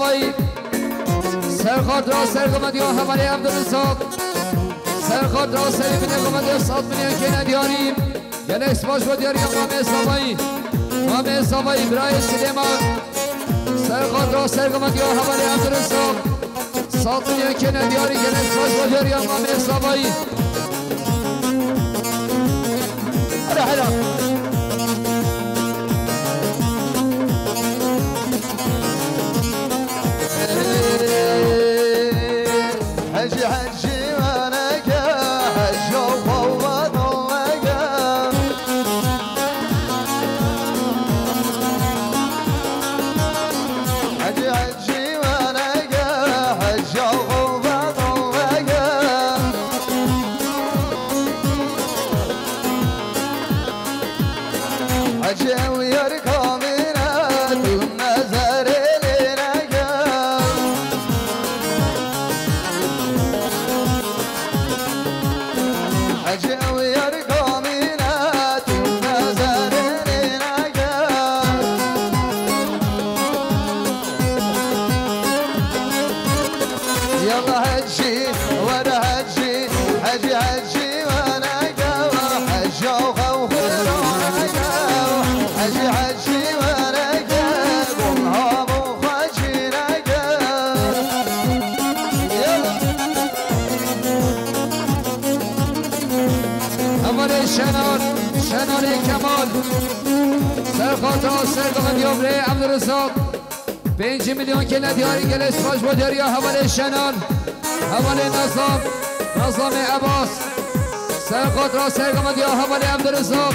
صوایی سرخات را سرگمد یا حوالی عبدالرزاق سرخات را سرگمد گمد یا سات منیان که ندیاریم گلکس باش با دیاری مامه صوایی برای سلیمان سرخات را سرگمد یا حوالی عبدالرزاق سات منیان که ندیاری گلکس باش با دیاری مامه صوایی هلا هلا حجي حجي وانك حجي وفوض وانك حجي حجي وانك حجي وفوض وانك حجي ويركم منات والنظر لينك حجي ويركم منات والنظر لينك يلا حجي وانا حجي حجي حجي وانا حجي وخوف حجي حجي وانا قمها وخجينك يلا اول شنان کمال سرخاتا سرگمد یابره عبدالرزاق 5 میلیون که ندیاری گلش باش با دریا حوال شنان حوال نظام عباس سرخات را سرگمد یا حوال عبدالرزاق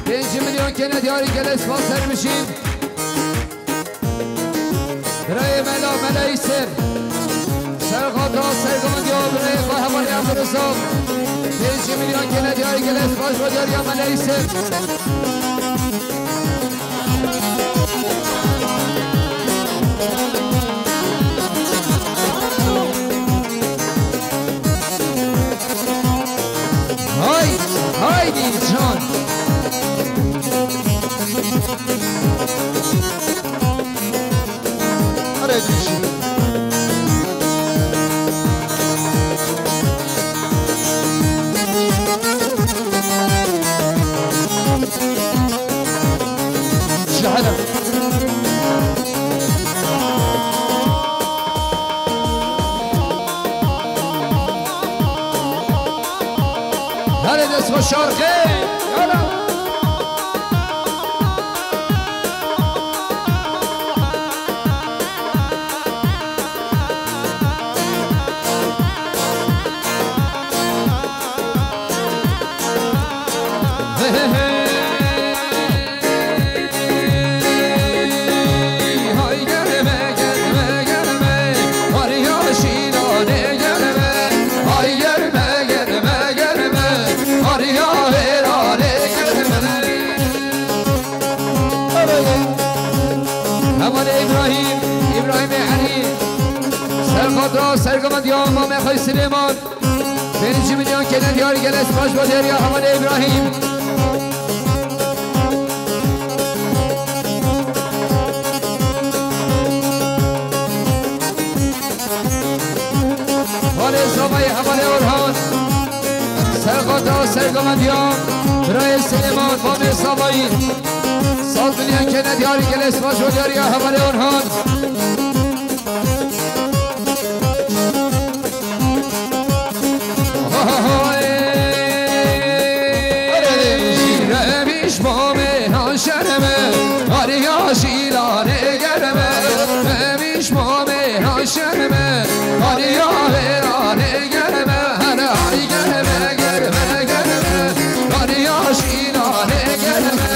5 میلیون که ندیاری گلش باش سر میشیم برای ملایی سر سرخات را سرگمد یا بره با حوال عبدالرزاق 5 میلیون که ندیاری گلش باش با دریا ملایی سر هایدی جان آره دیشی شهلا هل دست و شارقه یالا ابراهیم علی سرخات را سرگمد یا امام خواهی سلیمان 5 میلیون که ندیاری گلس باش با دریا حمال ابراهیم حال صوبای حمال اورهان سرخات را سرگمد یا برای سلیمان امام صوبایی 100 میلیون که ندیاری گلس باش با دریا حمال اورهان آریا شیرانه گرمه همیش مامه هاشمه آریا هرانه گرمه هر آی گرمه گرمه گرمه آریا شیرانه گرمه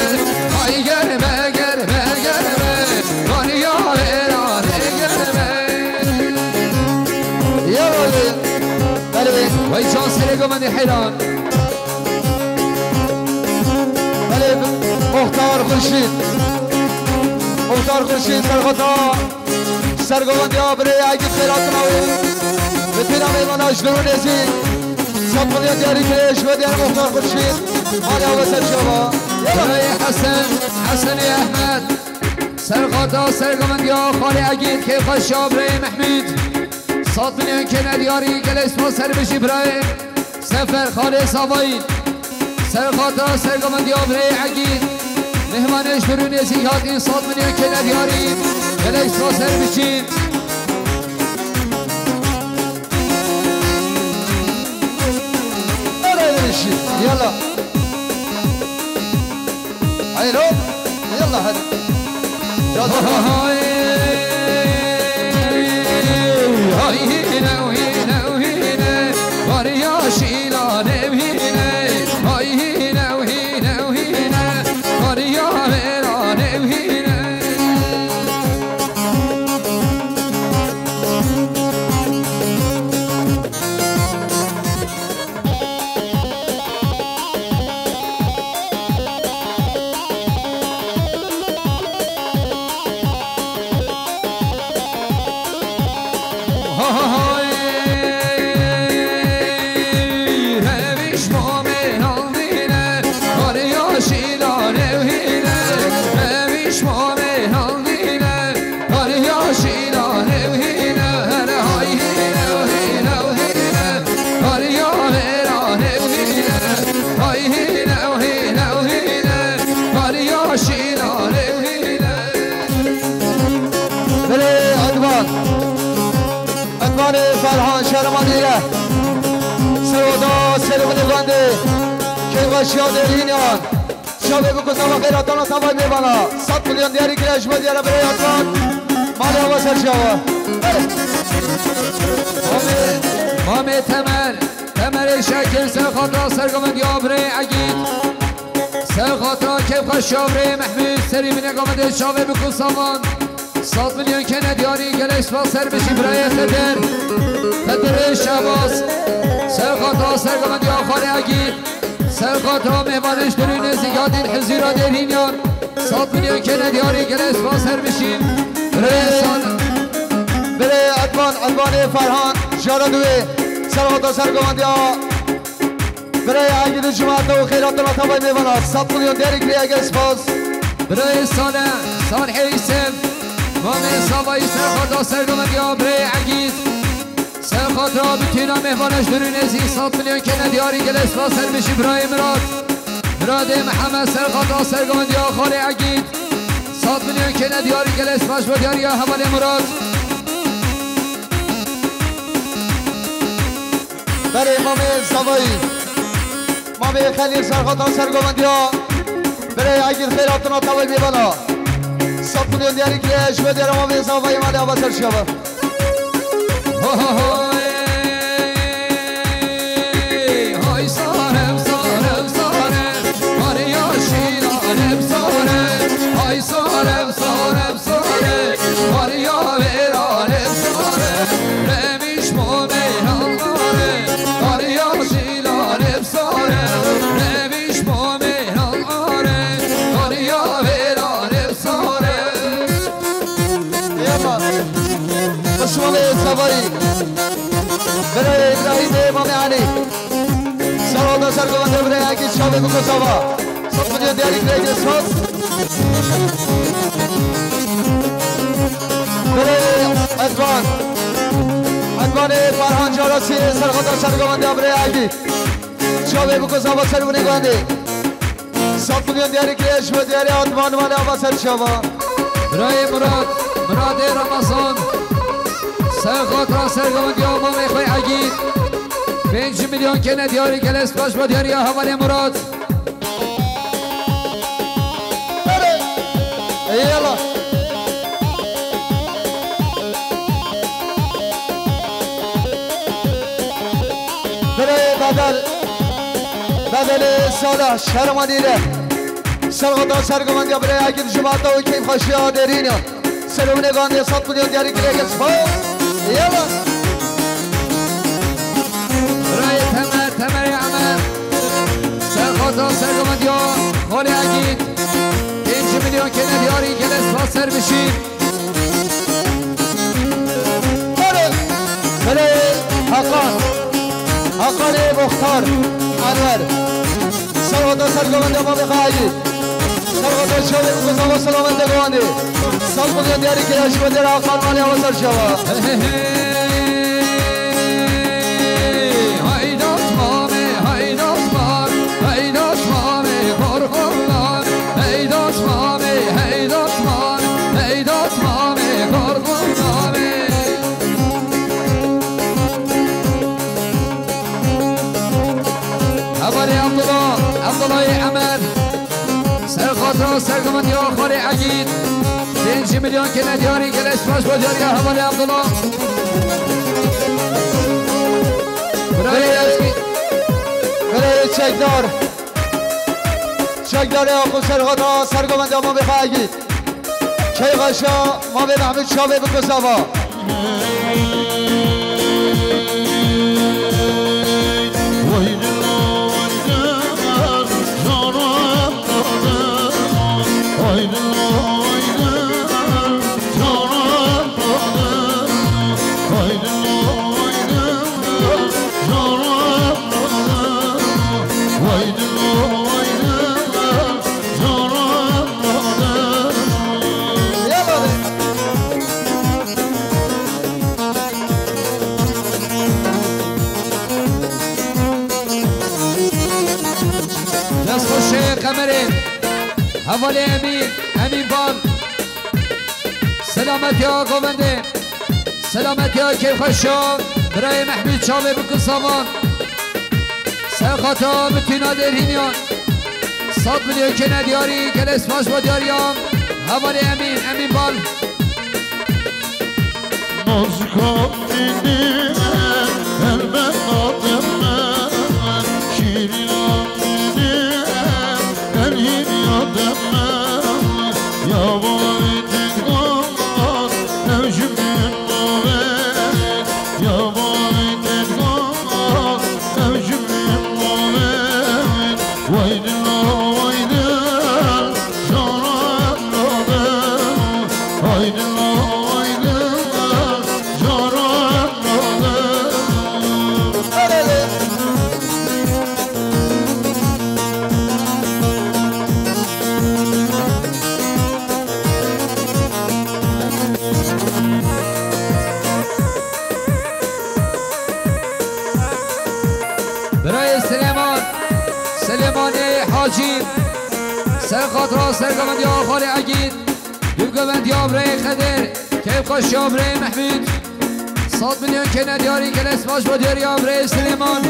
آی گرمه گرمه گرمه آریا هرانه گرمه یا بله وای جان سرگو من حیران بله مختار خورشید سرخطا سرگوان آبره اگه خیرات نوی بتونم ایمان اجنون نزید سبقلی دیاری کش و دیار مختار خورشید مالی آبه سر شما برای حسن احمد سرخاتا سرگمند یا خالی عگید که خوش شابره محمود 100 میلیون که ندیاری گلس ما سر بشی برای سفر خالی سوایی سرخاتا سرگمند یا بره عگید مهمانش برون زیاد این 100 میلیون که ندیاری گلس ما سر بشی يلا عينو يلا هذا هاي هنا وهنا وهنا وريا شيلان بهنا هاي هنا وهنا وهنا وريا هيران بهنا فرهان شرمانیه سودا سلومنی بنده که وشیا درینیان شبه بکسا و خیراتان و تبای میبانا 100 میلیون دیاری کرش با دیاره برای اتوان مالی هوا سر شوا مامی تمر شکل سرخاطرا سرگمند یا برای عگید سرخاطرا که خوش شابره محمود سری من اقامده شابه بکسامان 100 میلیون که ندیاری گلش با سر بشی برای خدر شباز سرخاطرا سرگمند یا خالی عگید سرخاطرا مهمانش درون زیادین حزیرا درینیان 100 میلیون که ندیاری گلش با سر بشیم برای ادوان فرهان جارادوی سرخاطرا سرگمند یا برای عگید جماعت و خیرات و تبای میوانا 100 میلیون دیاری گلی گلش باز برای سال حیسم مامه سوایی سرخاطرا سرگمند یا برای عگید سرخاطرا بتینا مهمانش درون ازی 100 میلیون که ندیاری گلس با سر بشی برای مراد محمد سرخاطرا سرگمند یا خالی عگید 100 میلیون که ندیاری گلس باش با دیاری یا حوال مراد برای مامه سوایی مامه خلیل سرخاطرا سرگمند یا برای عگید خیراتنا تاوی بیبانا 100 میلیون دیاری گلش با دیاری مامه سوایی مالی آبا سر شبه های سارم ماریا شیرانم های سارم ماریا ویرانم نمیش مومنان ماریا شیرانم نمیش مومنان ماریا ویرانم بسمال سواری برای ابراهیم امام علی سوادا سرگمنده برای اگه شابه بکن سوا 100 میلیون دیاری گریگ اسفاز برای ادوان فرهان جاراسی سرخاطر سرگمنده برای اگه شابه بکن سوا سرگونه گنده 100 میلیون دیاری گریگ شما دیاری ادوان مالی آبا سر شوا برای مراد رمضان سرخاطرا سرگمند یا مامی خوی عگید 5 میلیون که ندیاری گلس باش با دیاری یا حوالی مراد یالا برای بدل صالح شرمانیله سرخاطرا سرگمند یا برای عگید جماعت و کیف خوشی آدرین سلومنه گانده 100 میلیون دیاری گریگ اسفاز يلا برای تمر عمل سرخاطرا سرگمند یا خالی عگید 5 میلیون که ندیاری گلس با سر بشید برای حقان مختار انور سرخاطرا سرگمند یا ما بخواهید سواد شاوی بکن سلامت دگواندی سال بودن دیاری که رشبه دیر آخر مالی آوازر شوا هایدات مامه هایدات مام هایدات مامه قرقلان هایدات مامه هایدات مام هایدات مامه قرقلان حوالی عبدالله عمر سرخاطر سرگمند یا خالی عگید 5 میلیون که ندیاری که اسمش با جاری حوالی عبدالله برای چکدار آقو سرخاطر سرگمند ما بخواه عگید چای غشا ما به محمود شابه بکسابا حوالی امین بال سلامت یا گوونده سلامت یا کیفشان برای محمود شابه بکن سامان سرخاطا بتینا درهینیان 100 میلیون که ندیاری که اسماش با دیاریام حوالی امین بال نازکا دیدیم البت آدم من شیرینم دیدیم الهین یادم من یا وای دنگان نوشمین مومن یا وای دنگان نوشمین مومن وای دل وای دل جانم دادم وای دل وای دل جانم دادم برای سلیمانی حاجی سرخاطر سرگمند یا خالی عگید گوگوند یا برای خدر کیف خوش یا برای محمود 100 میلیون که ندیاری که اسماش با دیاری یا برای سلیمان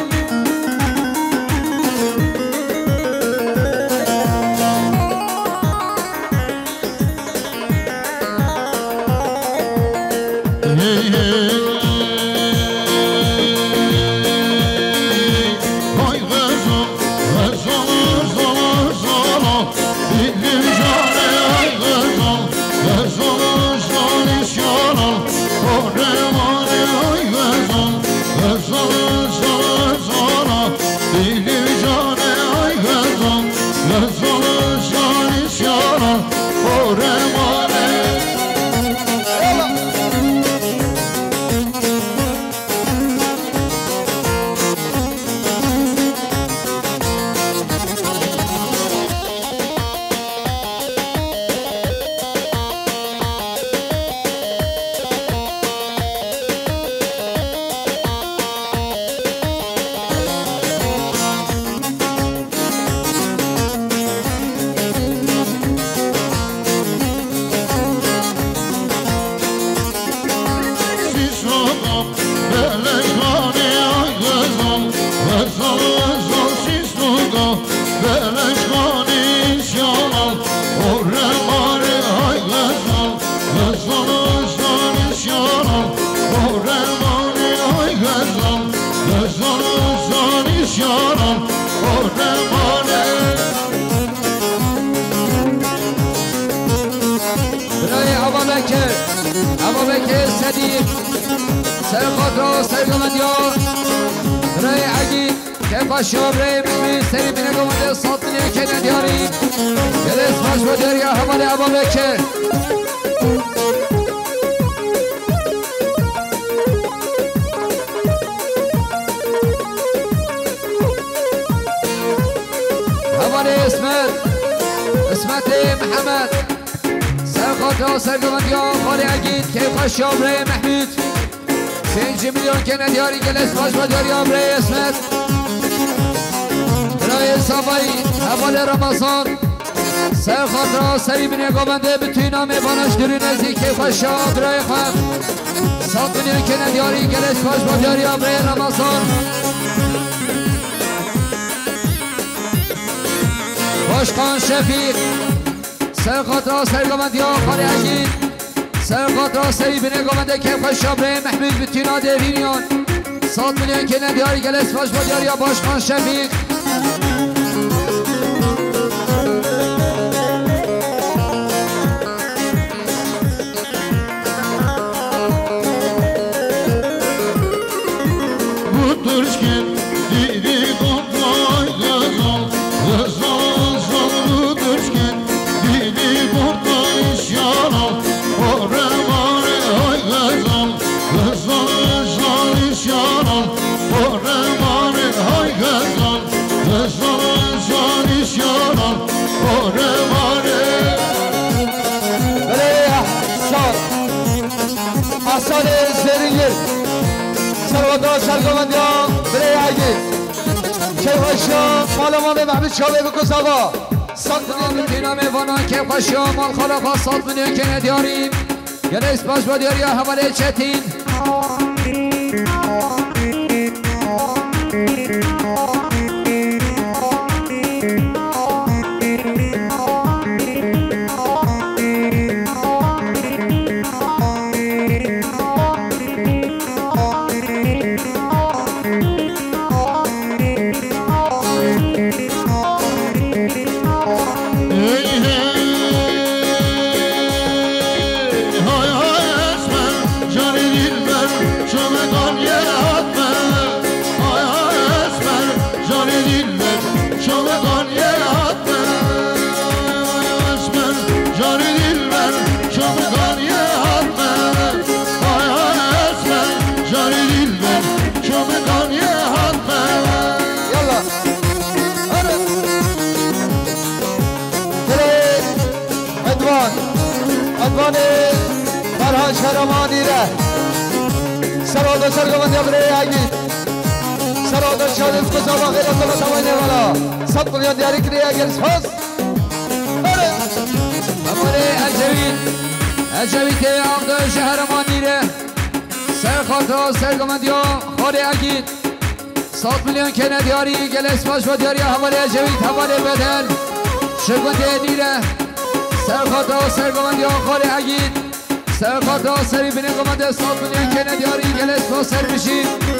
ابابکر صدیق سرخاطر سرگمند یا برای عگید کیفش یا برای محمود سری بینه گمانده 100 میلیون که ندیاری گل اسمش با دیاری حوال ابابکر حوال اسمت محمد سرخاطر سرگمندیان خالی اگید کیف خوش آبره محمود 5 میلیون که ندیاری گلس باش با دیاری آبره اسمت برای صافایی حوال رمضان سرخاطر سری بینه گامنده بتوی نامه بانش دوری نزدیک کیف خوش آبره خواهم 7 میلیون که ندیاری گلس باش با دیاری آبره رمضان باشقان شفیق سرخاطر سرگمندیان خالی اگید سرخاطر سری بینه گامنده کیف خوش آبره محمود بتوی ناده وینیان 7 میلیون که ندیاری گلس باش با دیاری باشقان شفیق احسان زرینگیر سرگمندان سرگمندیان برای اگید کیف خوشیان مال امام محمود شابه بکن سوا 100 میلیون بتوی نامه بانان کیف خوشیان مال خلاقا 100 میلیون که ندیاریم گلیس باش با دیاری حواله چتین ادوان فرهان شهرمانی ره سرادر سرگمندی برای اگید سرادر شادف کسا و غیرت الله تمانی والا 100 میلیون دیاری کری اگر سپاس حواله الجوید که آمده شهرمانی ره سرخاطر سرگمندیان خالی اگید 100 میلیون که ندیاری گلس باش با دیاری حواله الجوید حواله بدل شرگنده نیره سرخاطر سرگمندیان خالی اگید سرخاطر سری بینه گمنده 100 میلیون که ندیاری گلس با سر بشید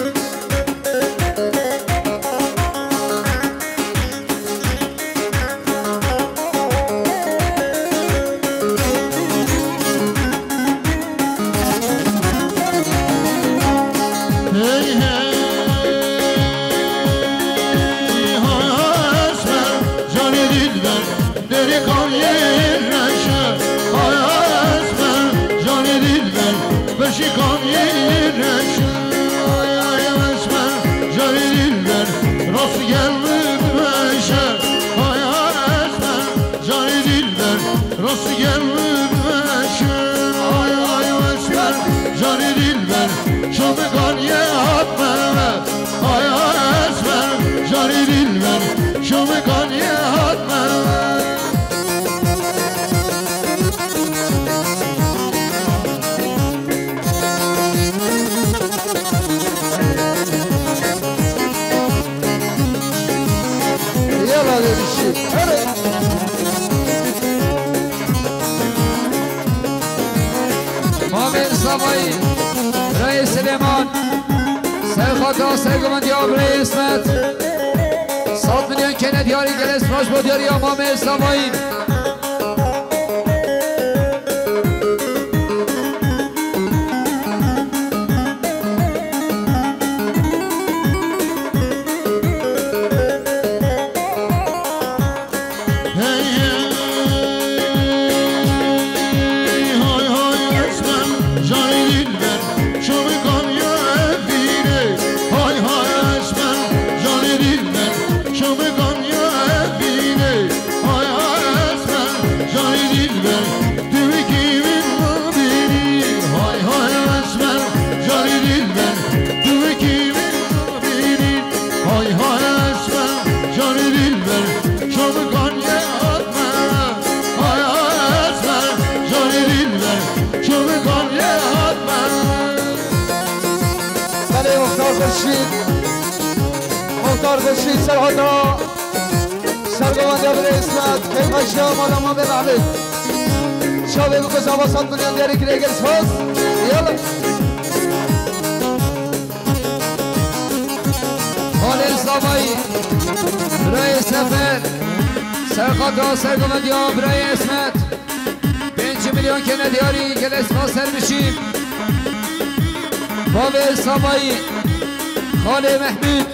رئیس سلیمان سرخاطر سرگمندیان برای اسمت 100 میلیون که ندیاری گلس باش با دیاری امام اسلامایی شو بگان یا بینه های های اسمه بشید مختار بشید سرحادا سرگوانده بر اسمت که قشی آمالا ما به محمد شابه بکو زباسات بلیان دیاری که ریگل سوز یالا خالد زبایی برای سفر سرخاطر سرگوانده ها برای اسمت 5 میلیون که ندیاری که لسما سر بشیم باب زبایی خالد محمود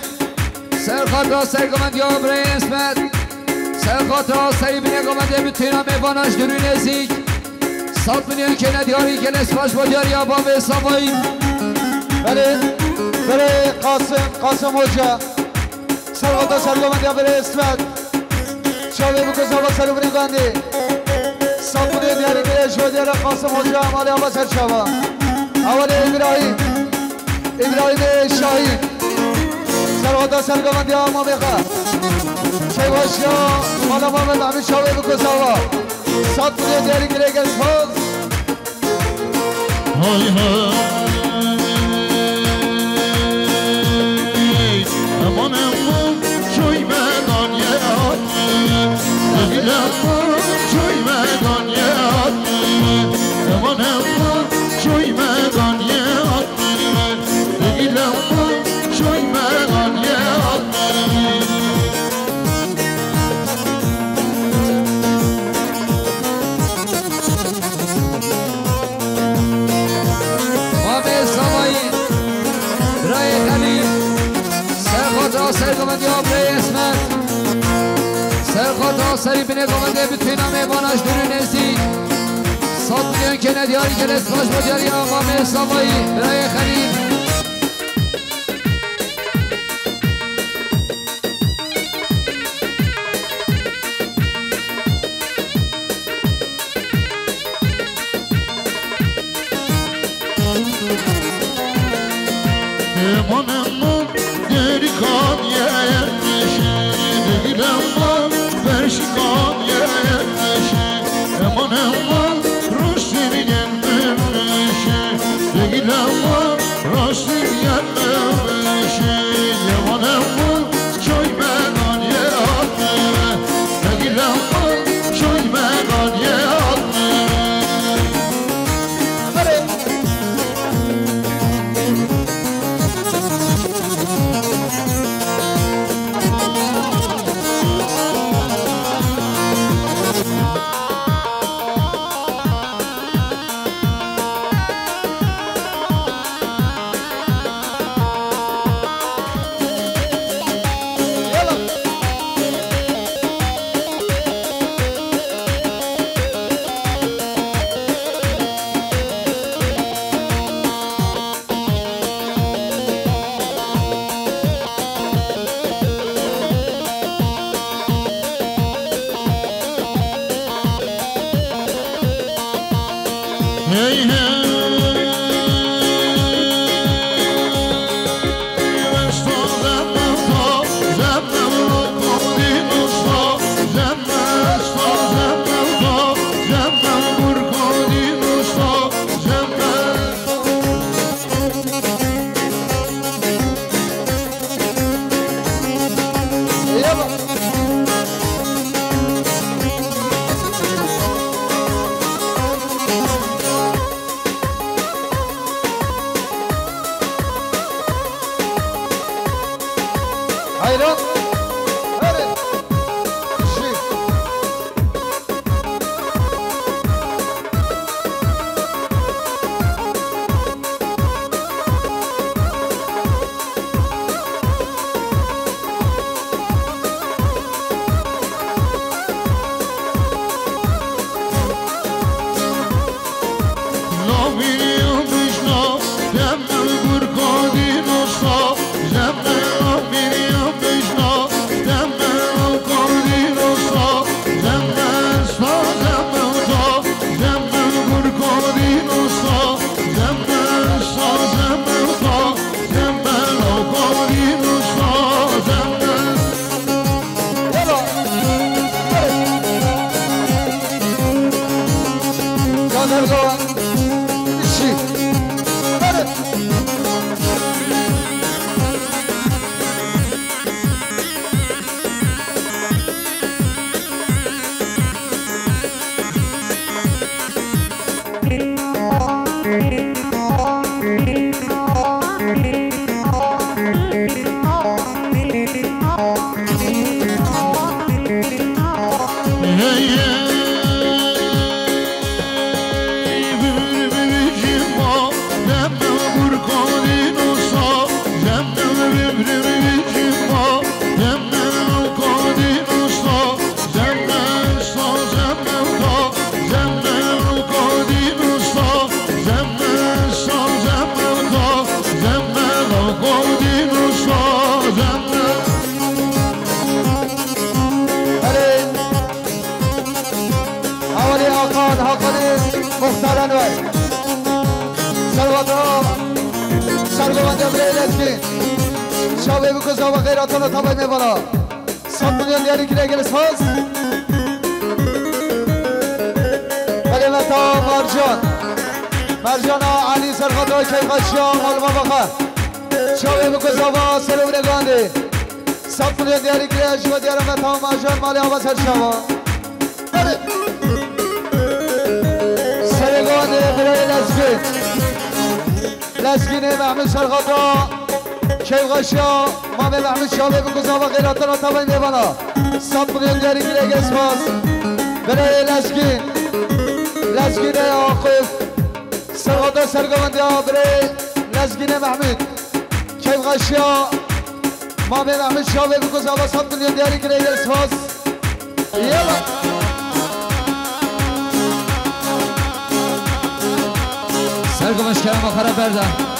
سرخاطر سرگوانده ها برای اسمت سرخاطر سری بینگوانده بتونم ایواناش دروی نزدیک 100 میلیون که ندیاری که لسماش با دیاری ها باب زبایی برای قاسم حجا سرخاطر سرگوانده ها برای اسمت شابه بکو زبا سر بینگوانده 100 میلیون دیاری که اشوا دیاره قاسم حجا امالی آبا سر شبا اول ابراهیم شاهی سرخاطر سرگوانده ها ما بخوا چه باشی ها مالا محمد همین شابه بکو زبا 100 میلیون دیاری که ریگل سوز های های امان امون چوی مدان یه آدمی دلیل امون چوی مدان یه آدمی امان امون چوی مدان یه آدمی دلیل امون چوی مدان یه آدمی سرگوانده ها برای اسمت سرخاطر سری بینگوانده بتونم ایواناش دروی نزدیک 100 میلیون که ندیاری که لسماش با دیاری ها مام زبایی برای خلیل Zem مختارن وی سلوات سرگوانده بریلت شابه بکوزا و غیراتان رو تبایی میبالا 100 میلیون دیاری که نگل ساز کلمتا مرجان علی سرخاطر کیفاشیا مالما بخا شابه بکوزا و سلوونه گانده 100 میلیون دیاری که نگل دیارم متا مرجان مالی آبا سر شما سرگانده برای لسگینه محمد سرخاطر کیفاشیا مامی محمد شابه بکوزا و غیراتان رو تبایی میبالا 100 میلیون دیاری که نگل ساز برای لسگین آقف سرغادا سرگوانده برای لسگین محمود کیف غشیا مامی محمود شابه بکوز آبا 100 میلیون دیاری که ریل سواز یلا سرگوانش کرم آخره برده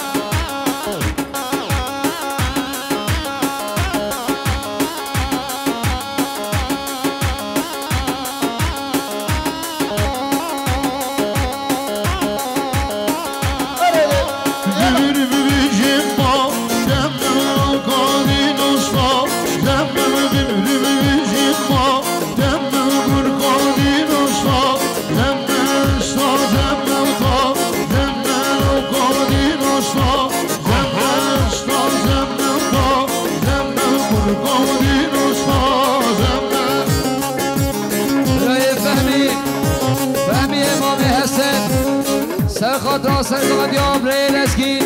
سرخاطر سرگوانده برای لسگین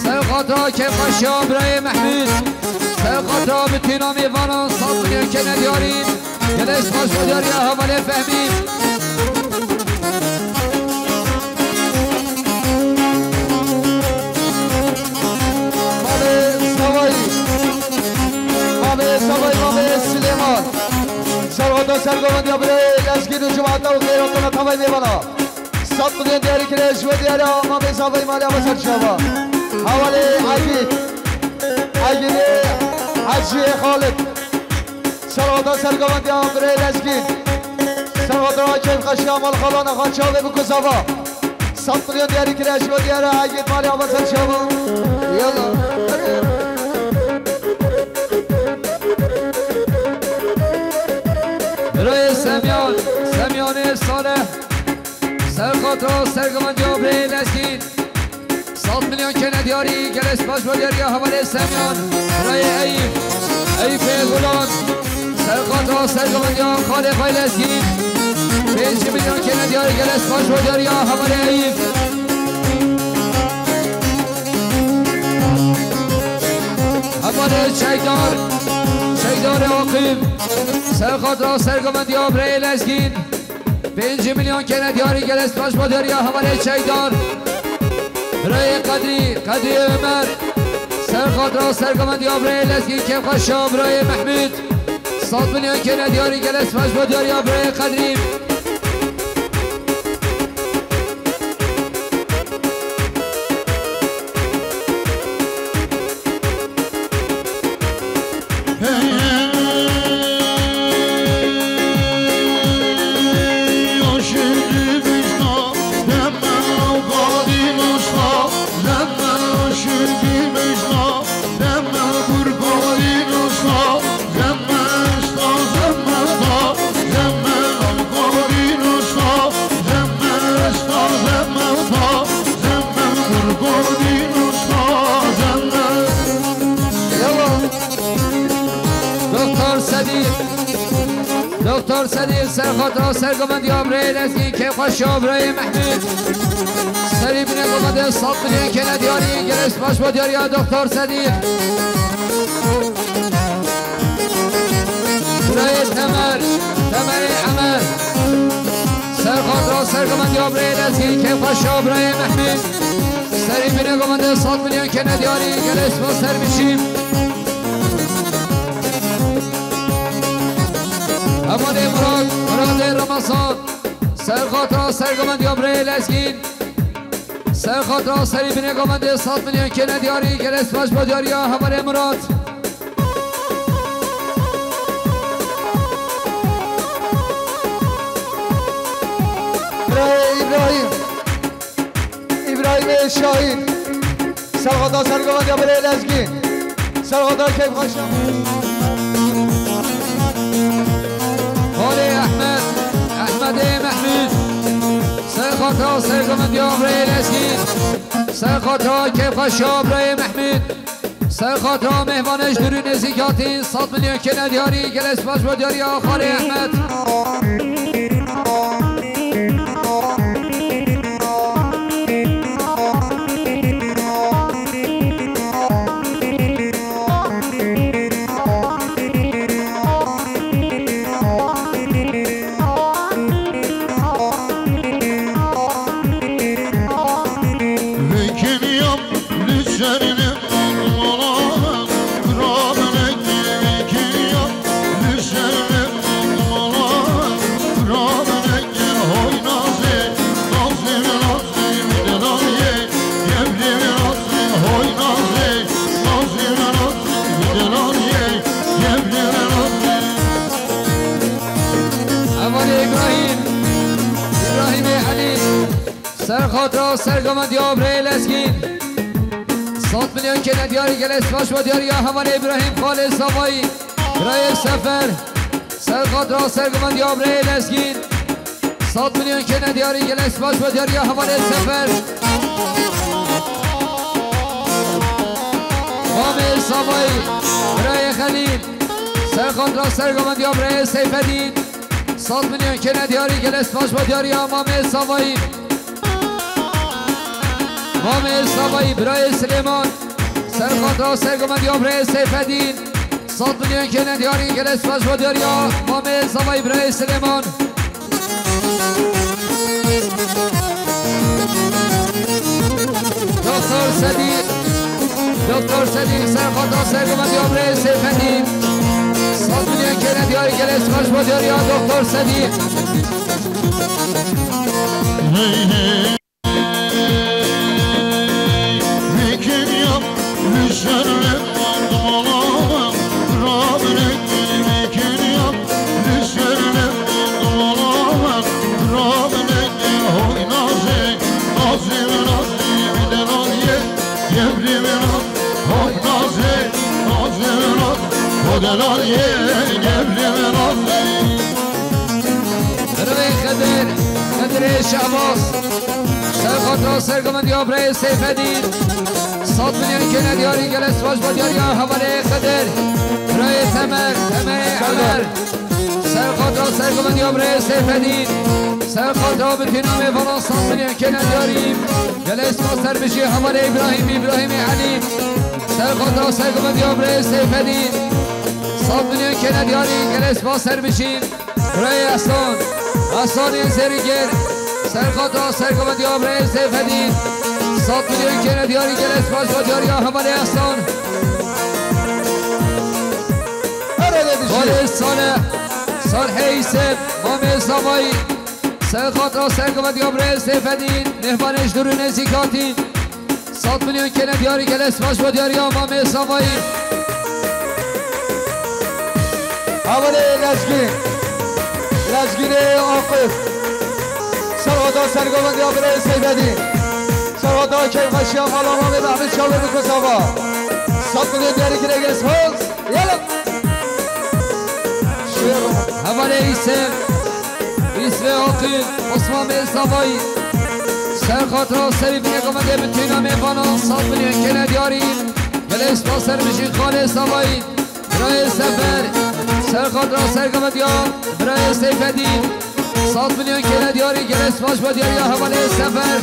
سرخاطر کیفاشیا برای محمود سرخاطر بتینا میوانان 100 میلیون که ندیاریم یه اسماش بدیاری حواله فهمیم مامی سلیمان سرخاطر سرگوانده برای لسگین و جماعت و غیراتان رو تبایی میبالا 100 میلیون دیاری که رشوه دیاری ما به صافی مالی آبا سر شما حوالی عگیلی حجی خالد سرغادا سرگوانده برای لسگین سرغادا کیف خشی مال خالان خان شاوه بکوز آبا 100 میلیون دیاری که رشوه دیاری عگیل مالی آبا سر شما یلا برای سمیان صالح سرخاطر سرگوانده برای لسگین 100 میلیون که ندیاری گلس باش بدیاری حواله سمیان برای ایف گلان سرخاطر سرگوانده خالق لسگین 5 میلیون که ندیاری گلس باش بدیاری حواله ایف حواله شیدار عاقب سرخاطر سرگوانده برای لسگین 5 میلیون که ندیاری گلس باش بدیاری حواله شیدار برای قدری عمر سرخاطر سرگوانده برای لسگین کیفاشیا برای محمود 100 میلیون که ندیاری گلس باش بدیاری برای قدری دکتر صدیق سرخاطر سرگوانده برای لسگین کیفاشیا برای محمود سری بینه گوانده 100 میلیون که ندیاری گلس باش بدیاری دکتر صدیق سرگمند یابره لزگی که خوش آبره محمد سری بینه گمانده 100 میلیون که ندیاری گلس با سر میشیم امانه مراد رمضان سرخاطر سرگمند یابره لزگین سرخاطر سری بینه گمانده 100 میلیون که ندیاری گلس باش با دیاری امانه مراد ابراهیم شاهین سرخاطر سرگمند یابره لزگین سرخاطر کیف خوشم خاله احمد محمود سرخاطر سرگمند یابره لزگین سرخاطر کیف خوش آبره محمود سرخاطر مهمانش دوری نزیکاتین 100 میلیون که ندیاری گلس باش با دیاری خاله احمد سرخاطر سرگمند یابره لزگین 100 میلیون که ندیاری گلس باش با دیاری همان ابراهیم خاله سوایی برای سفر سرخاطر سرگمند یابره لزگین 100 میلیون که ندیاری گلس باش با دیاری همان سفر خامه سوایی برای خلیل سرخاطر سرگمند یابره سیفدین 100 میلیون که ندیاری گلس باش با دیاری امام سوایی مام سوایی برای سلیمان سرخاطر سرگمند یابره سیفدین 100 میلیون که ندیاری گلس باش با دیاری مام سوایی برای سلیمان دکتر صدیق سرخاطر سرگمند یابره سیفدین 100 میلیون که ندیاری گلس باش با دیاری دکتر صدیق خدر شعباس سرخاطر سرگمند یابره سیفدین 100 میلیون که ندیاری گلس باش با دیاری حواله خدر برای تمر عمر سرخاطر سرگمند یابره سیفدین سرخاطر بکنام فلان 100 میلیون که ندیاریم گلس با سر بشی حواله ابراهیم علی سرخاطر سرگمند یابره سیفدین 100 میلیون که ندیاری گلس با سر بشین برای احسان زرگر سرخاطر سرگمند یابره سیفدین 100 میلیون که ندیاری گلس باش با دیاری حواله احسان خاله صالح یوسف مام سوایی سرخاطر سرگمند یابره سیفدین مهمانش دور نزیکاتین 100 میلیون که ندیاری گلس باش با دیاری مام سوایی حواله لزگین آقف سرخاطر سرگمند یابره سیفدین سرخاطر کیف خشیام علامه محمد شاوه بکساوا 100 میلیون دیاری که نگرس هاز یلا حواله یوسف عاقل عثمان سوایی سرخاطر سری بینگامده بتوینا میفانا 100 میلیون که ندیاریم گلس با سر بشین خاله سوایی برای سفر سرخاطر سرگمند برای سیفدین 100 میلیون که ندیاری گلس باش با دیاری حواله سفر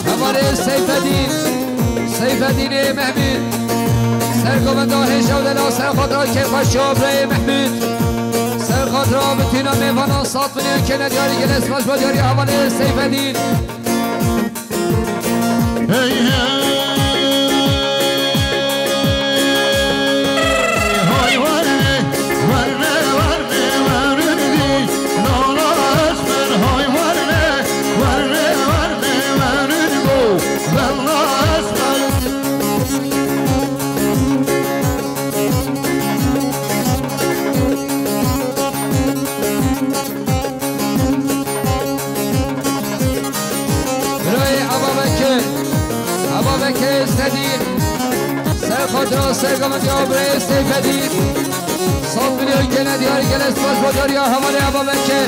حواله سیفدین محمد سرگومنده هشودلا سرخاطرا که خوشا برای محمود سرخاطرا بتینا میوانا سات میلیون که ندیاری که نسباش با دیاری حواله سیف الدین سرخاطرا سرگومندی برای سیف الدین سات میلیون که ندیاری که نسباش با دیاری حواله ابابکر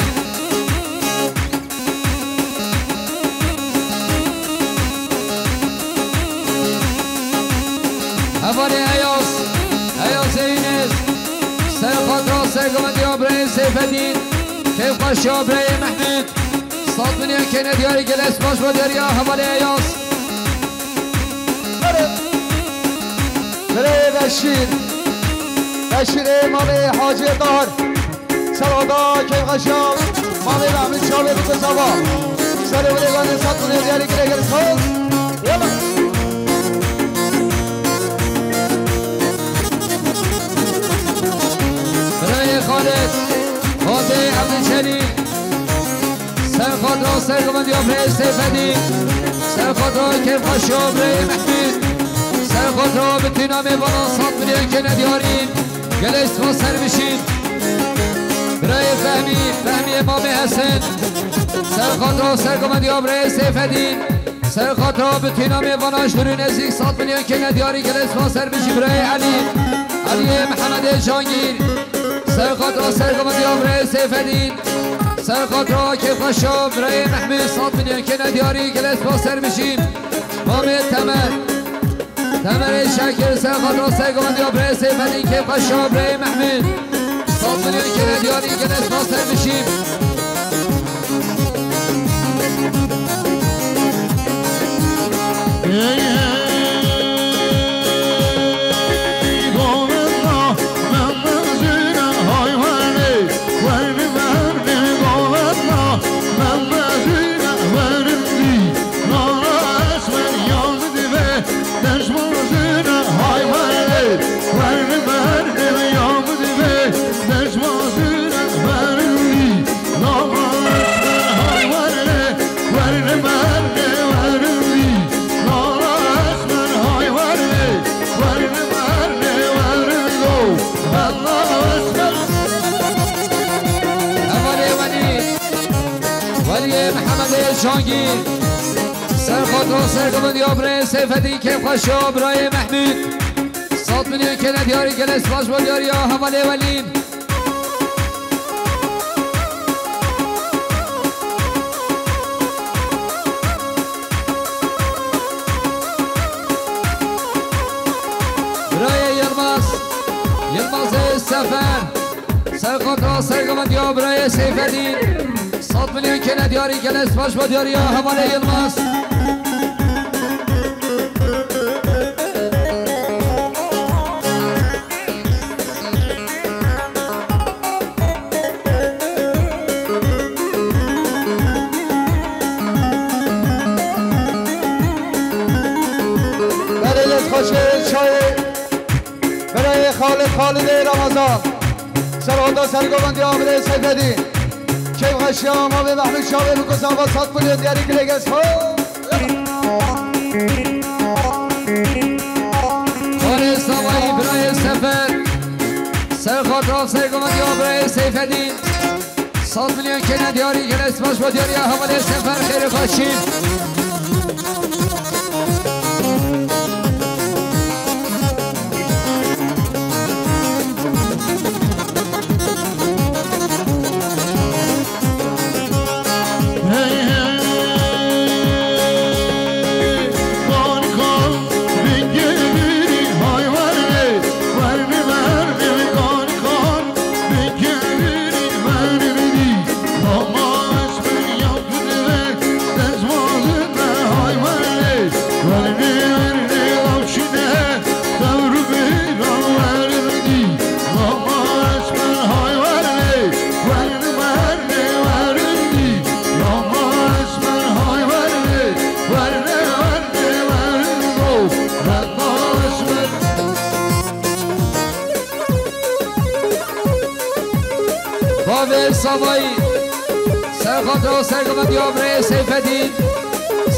حواله ایاس اینز سرخاطرا سرگومندی برای سیف الدین کیف خوشا برای محمود سات میلیون که ندیاری که نسباش با دیاری حواله ایاس برای بشیر امام حاجی دار سرادا که قشام مامی محمود شابه بکن سابا سر بلیگان سات کنه دیاری گره گره ساز یلا برای خالد عبدالشری سرخاطرا سرگومندی برای سیف الدین سرخاطرا که خوشا برای محمود سرخاطرا بتینا میوانا سات میلیون که ندیاریم گلش با سر بشین برای فهمی امام حسن سرخاطرا سرگومندی برای سیف الدین سرخاطرا بتینا میوانا شروع نزدیک سات میلیون که ندیاری گلش با سر بشین برای علی محمد جانگیر سرخاطرا سرگومندی برای سیف الدین سرخاطرا که خوشا برای محمود سات میلیون که ندیاری گلش با سر بشین مامه تمر شکر سرخاطرا سرگومندی برای سیف الدین که خوشا برای محمود سات میلیون که ندیاری که نسبا سر بشیم جانگیر سرخاطرا سرگومندی برای سیف الدین که خوشا برای محمود سات میلیون که ندیاری که نسباش با دیاری حواله ولین برای یلماز سفر سرخاطرا سرگومندی برای سیف الدین سات میلیون که ندیاری که نسباش با دیاری حواله یلماز برای خالد رمضان سرخاطرا سرگومندی برای سیف الدین کیف خشیام آب محمود شابه بکن با سات میلیون دیاری گلگس خالد سامایی برای سفر سرخاطرا سرگومندی برای سیف الدین سات میلیون که ندیاری که نسباش با دیاری حواله سفر خیر خوشین There's one سامایی سرخاطر سرگمد یابره سیفدین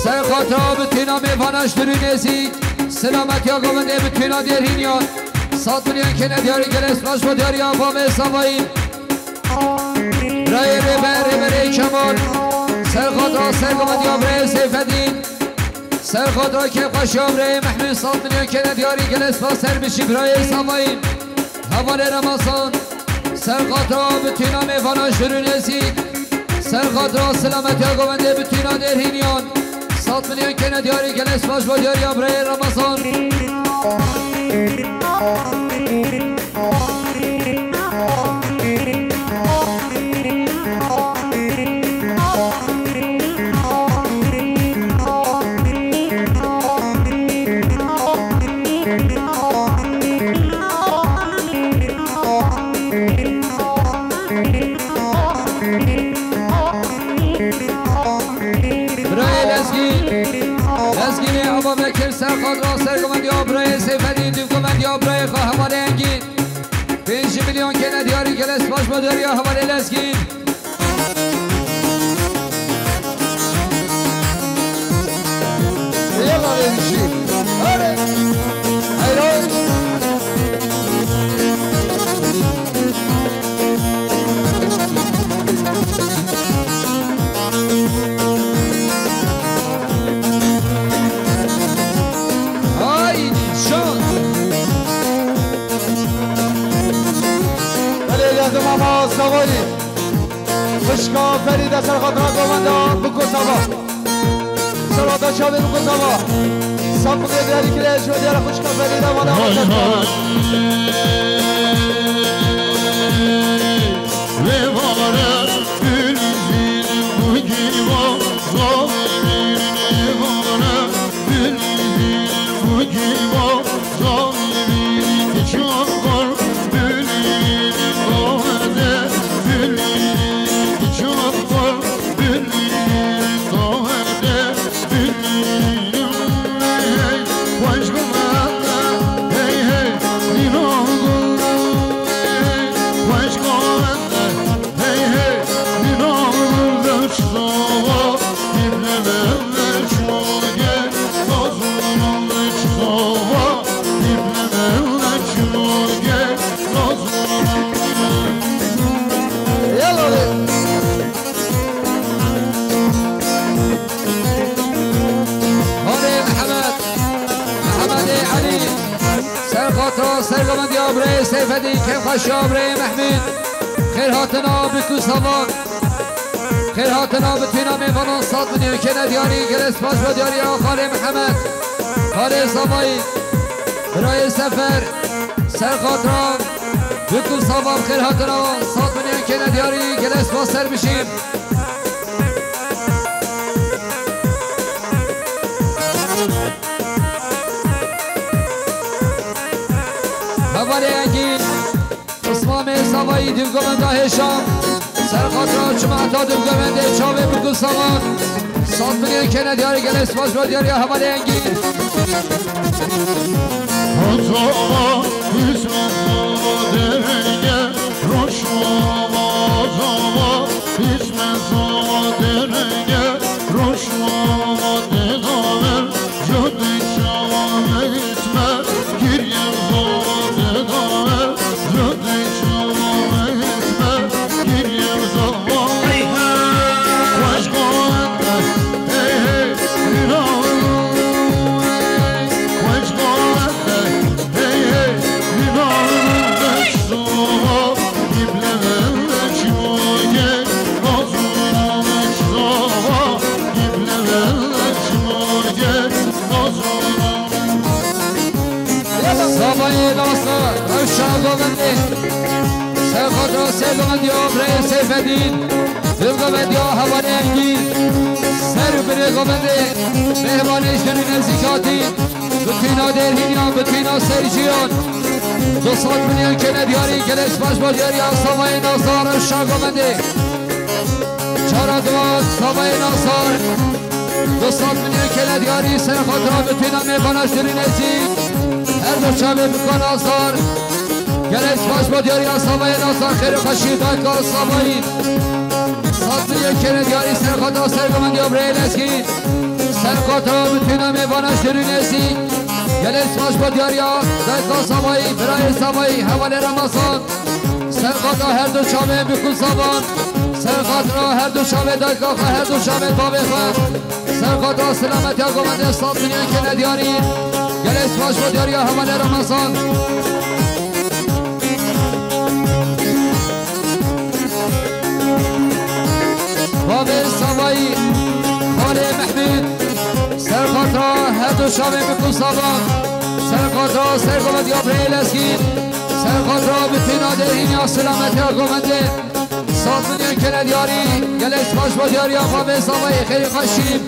سرخاطر بتینا میفانش دری نزیک سلامت یا گمنده بتینا دیرینیان 100 میلیون که ندیاری گلس باش با دیاری آفام سامایی رای ریبره کمال سرخاطر سرگمد یابره سیفدین سرخاطر که خوش یابره محمد 100 میلیون که ندیاری گلس باش سر بشی برای سامایی حوال رمضان سرخاطر بتینا میفانش دری نزیک سرخاطر سلامت یا گمنده بتینا دیرینیان 100 میلیون که ندیاری گلس باش با دیاری آفره رمضان سرخاطر سرگمندی آبرای سیفدین دوگمندی آبرای خواه حواله انگین 5 میلیون که ندیاری گلس باش با داری حواله لسگین یلا بریشی آره ایران ماما سواری خشکا فرید سرخاطر گومندان بکو سوا سرادا شابه بکو سوا سب بگه دیاری کلیش و دیار خشکا فرید مالا سرگمندی آبره سیفدی که خوش آبره محمد خیر هاتنا بکو سوان خیر هاتنا بتینا میوانان 100 میلیون که ندیاری گلس باش با دیاری آخال محمد خال سامایی برای سفر سرخاطران بکو سوان خیر هاتنا 100 میلیون که ندیاری گلس باش سر بشیم حواله انگین اسمام سوایی دوگمنده هشام سرخاطر چما حتا دوگمنده چاوه بکو سامان 100 میلیون که ندیاری گلس باش با دیاری حواله انگین Azava hizmet zava derege Roşmava azava hizmet zava derege Roşmava dedaver Jöde çava etme Giryen zava dedaver Jöde çava etme Giryen zava Başka etme Hey hey Dinavur Başka etme Hey hey Dinavur Zova Gibleve Çimoye Nazuna Zova Gibleve Çimoye Nazuna سامایی ناسا روشن گومنده سرخاطر سرگمندی آبره سیفدین دوگمندی حواله انگین سر بره گومنده مهمانش کنی نزدیکاتی بتینا درهینیان بتینا سرجیان 200 میلیون که ندیاری گلش باش با دیاری سامایی ناسا روشن گومنده چارا دوات سامایی ناسا 200 میلیون که ندیاری سرخاطر بتینا مهمانش کنی نزدیک هر دو شبه بکن آثار گلش باش با دیاری آسابای ناسان خیر و خشید های کار آسابایی سات میلیون کنه دیاری سرخات را سرگمند یا برای لسکی سرخات را بتینا میوانش دروی نسی گلش باش با دیاری دایکا آسابایی برای آسابایی حوال رمضان سرخات را هر دو شامه بکن سابان سرخات را هر دو شامه دایکا هر دو شامه بابه خواه سرخات را سلامت یا گمند سات میلیون کنه دیاری گلش باش با دیاری حوال رمضان بابر سوایی خاله محمود سرخات را هر دو شامه بکن سابان سرخات را سرگمند یا برای لسکین سرخات را بتینا دهین یا سلامت یا گمنده سات میلیون کنه دیاری گلش باش با دیاری یا بابر سوایی خیلی خوشیم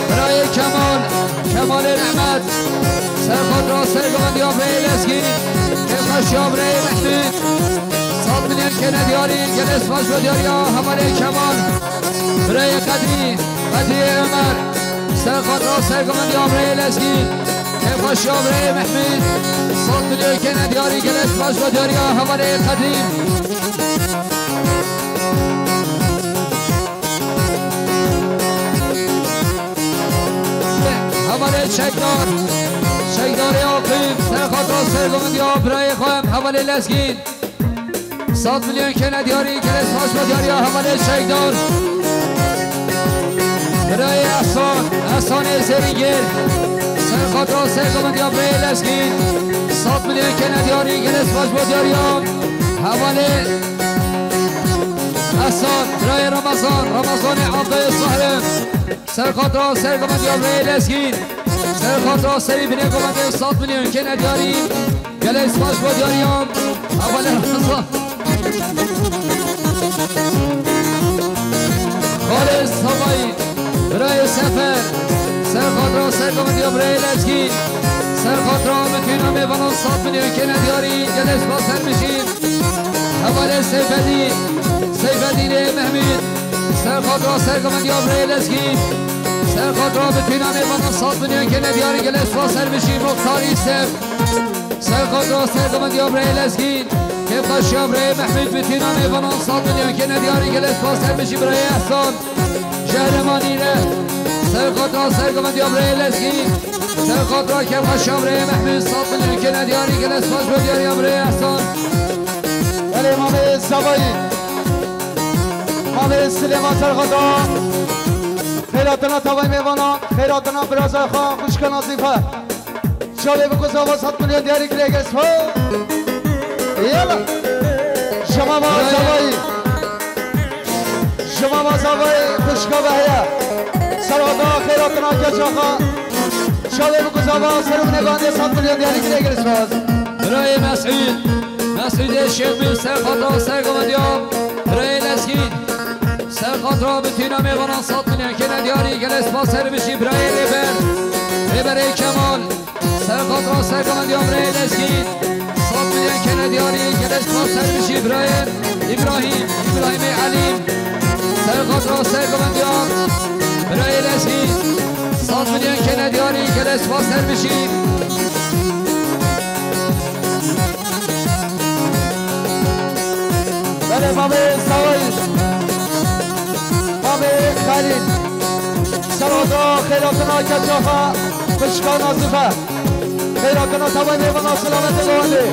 برای کمال نعمت سرخات را سرگمند یا برای لسکی کفش یا برای محمود سات میلیون کنه دیاری گلش باش با دیاری یا حمله کمال برای قدری عمر سرخات را سرگمند یا برای لسکی کفش یا برای محمود سات میلیون کنه دیاری گلش باش با دیاری یا حمله قدری حمله شیدار یاقیم سرخات را سرگمند یا برای خواهم حواله لسگین سات میلیون کنه دیاری گلس باش با دیاری حواله شیدار برای احسان زرینگر سرخات را سرگمند یا برای لسگین سات میلیون کنه دیاری گلس باش با دیاری حواله احسان برای رمضان عبای صحرم سرخات را سرگمند یا برای لسگین سرخات را سری بینه گمنده سات میلیون که ندیاری گلش باش با دیاریام اول رمضان خالص هوایی برای سفر سرخات را سرگمند یا برای لسگین سرخات را بتینا میبانم سات میلیون که ندیاری گلش با سر میشیم اول سیفدی محمود سرخات را سرگمند یا برای لسگین سرخات را بتینا میبانم سات میلیون که ندیاری گلش با سر میشیم مختاری سرخات را سرگمند یا برای لسگین کفش یا برای محمود بتینا میبانم سات میلیون که ندیاری گلش با سر میشیم برای احسان شهرمانیره سرخات را سرگمند یا برای لسگین سرخات را کفش یا برای محمود سات میلیون که ندیاری گلش باش با دیاری یا برای احسان ولی امام زبایی امام سلیمان سرخات را خیراتنا توای میوانا خیراتنا برازای خواه خوشک نازیفه شاله بکوز آواز 7 میلیون دیاری گریگرس یالا شما با زبایی خوشکا بهیه سرادا خیراتنا کچا خواه شاله بکوز آواز سرم نگاندی 7 میلیون دیاری گریگرس برای مسعود شیخ بین سرخات را سرگمندیاب برای لسگین سرخات را بتینا میوانان 100 میلیون که ندیاری گلس با سر بشی برای ریبر کمال سرخات را سرگمندی برای لسگین 100 میلیون که ندیاری گلس با سر بشی برای ابراهیم علیم سرخات را سرگمندی برای لسگین 100 میلیون که ندیاری گلس با سر بشی بله مامه سوایی خالد سرادا خیراتنا کچافا خوشکا نازیفه خیراتنا تمام میوانا سلامت گوانده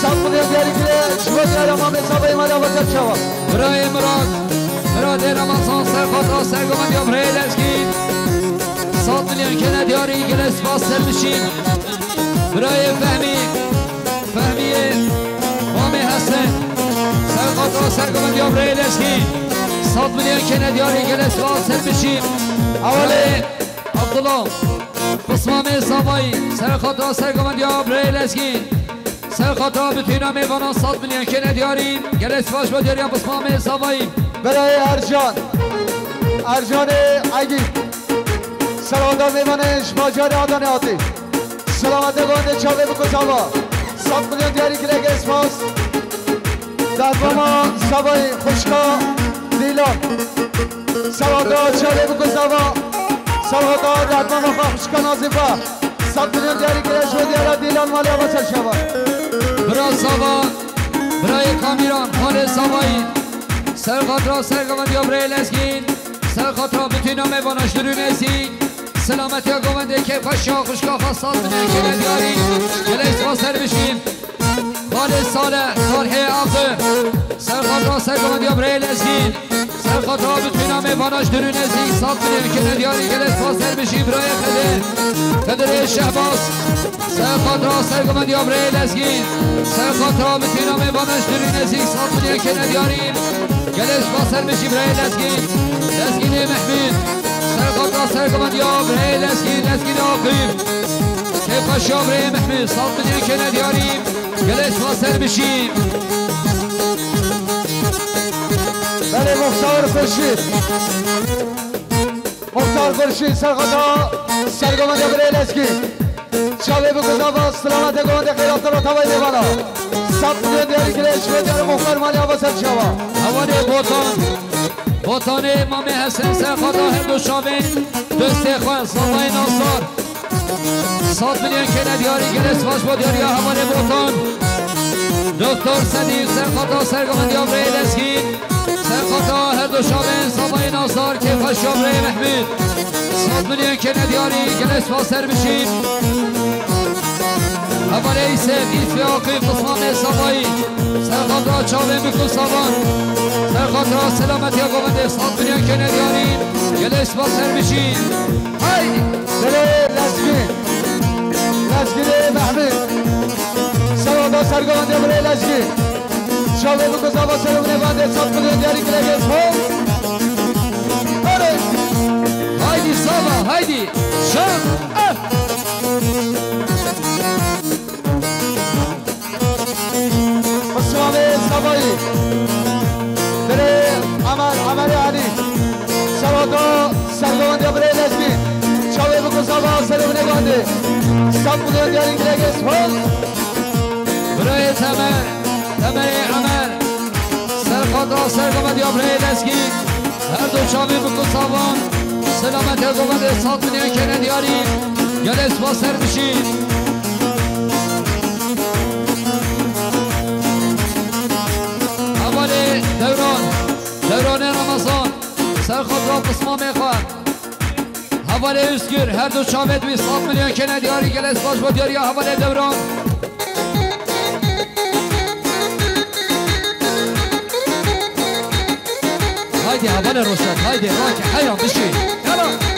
100 میلیون دیاری گیره شما دیاری امام حسابه مالی آبازت شوا برای مراد رمضان سرخات را سرگمند یا برای لسگین 100 میلیون که ندیاری گلس باز سر بشیم برای فهمی مامی حسن سرخات را سرگمند یا برای لسگین 100 میلیون که ندیاری گلس را سر بشیم اوله عبدالله قسمام سوایی سرخات را سرگمند یا برای لسگین سرخات را بتینا میوانان 100 میلیون که ندیاری گلس باش با دیاری قسمام سوایی برای ارجان عگی سرادا میوانش ماجار آدان آتی سلامت گانده چاوه بکشاوا 100 میلیون دیاری گلگ اسماس در باما سوایی خوشکا دیلان سرادا چاوه بکشاوا سوادار رحمه مخافش کنازیفا 100 میلیون دیاری کرش و دیارا دیلان مالی آبا چرشابا برا سابا برای کامیران حال سابایی سرخاطرا سرگوندی ها برای لسگین سرخاطرا بتوی نامه باناش درون ازی سلامتی ها گونده که پشا خوشگاه خواستاد بینه که ندیاری گلیس خواستر بشیم خالد ساله صالح عبده سرخاطرا سرگوندی ها برای لسگین سرخاطرا بتوی نامه باناش درون ازی ساد بینه که ندیاری گلیس خواستر بشیم برای خدر شهباز سرخاطرا سرگوندی ها برای لسگین سرخاطرا بتوی نامه باناش درون ازی ساد بینه که ندیاریم گلش باسر بشی برای لسگین محمود سرخاطرا سرگوندی ها برای لسگین آقیم که پاشا برای محمود ساد بینه که ندیاریم گلش باسر بشیم بله مختار فرشید مختار فرشید سرخاطرا سرگوندی ها برای لسگین شابه بگذا با سلامت گونده خیرات رو تبایی دیوانا 100 میلیون دیاری کرش و دیار مختار مالی آبا سرشابا حوالی بوتان امام حسن سرخاطرا هر دو شابین دوست خواه صلای ناصار 100 میلیون که ندیاری گلس باش با دیاری حوالی بوتان دکتر صدیق سرخاطرا سرگوندی ها برای لسگین سرخاطرا هر دو شابین صلای ناصار که خوش برای محمود 100 میلیون که ندیاری گلس باسر بشیم حوالی ایسف ایفی آقی قسمان صفایی سرخاطرا چاوه بکن سابان سرخاطرا سلامتی ها گوونده 100 میلیون که ندیاریم گلش باسر بشیم هایدی بله لسگین محمود سوادا سرگوندی برای لسگین شاوه بکن با سرمونه بانده 100 میلیون دیاری کلگز هم هایدی سابا هایدی شام اسلام سبایی بره عمل علی سوادا سرگوندی برای لسگین شاوه بکن با سرمونه بانده 100 میلیون دیاری کلگز هم برای تمر عمل سرخاطرا سرگوندی ها برای لسگین هر دو شاوی بکن سابان سلامت ها گوونده 100 میلیون که ندیاریم گلس باسر بشیم حوالی دوران رمضان سرخاطرا قسمان میخواه حوالی اسکر هر دو شاوی دوی 100 میلیون که ندیاری گلس باش با دیاری حوالی دوران هایدی حوالی روشن هایدی راک حیران بشی یلا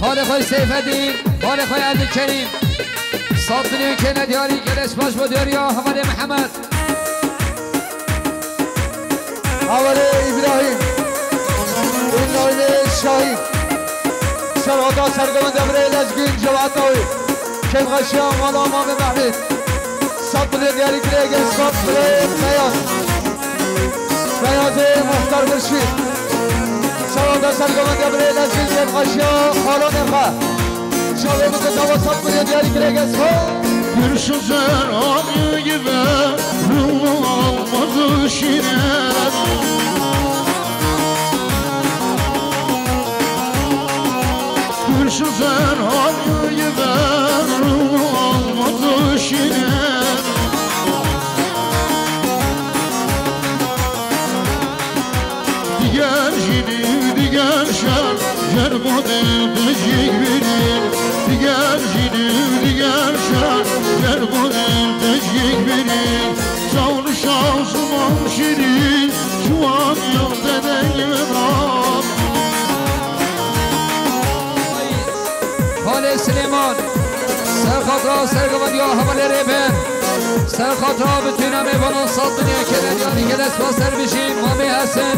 خالد خواه سیفدین خالد خواه عبدالکریم 100 میلیون که ندیاری گلش باش با دیاری ها حوالی محمد حوالی ابراهیم این نایل شاهید سوادا سرگوندی برای لسگین جواد نوی که غشیان والا امام محمود 100 میلیون دیاری کلگز 100 برای بیاز مختار برشید سوادا سرگوندی برای لسگین که غشیان والا نخواه شاوه بکن دوا 100 میلیون دیاری کلگز bir sözer ağrı gibi ruhum almaz şirin bu dildecik benim Diğer cinim diğer şar Gel bu dildecik benim Savru şahsım şirin Şu an yok dedeyim rab Kale Süleyman Serkatra sergıma diyor havaları ben Serkatra bütün ameyvanın sattığını kelen yani geles basar bir şey Mami Hasan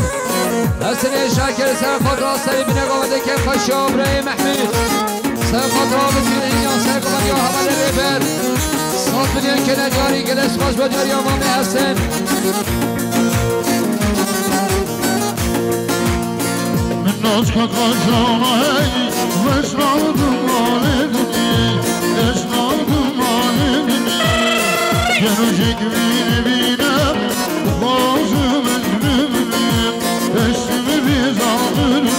Hasan-ı Şakir Serkatra sahibine kavadaki Kaşı Abrahim Mahmud Serkatra bütün inyan sergıma diyor havaları ben Sattığını kelen yani geles basar diyor ya Mami Hasan Naz kakacana hey Vesnadım alemini Esnadım alemini Gelecek beni binem Bazım özlümünüm Esmi biz alırını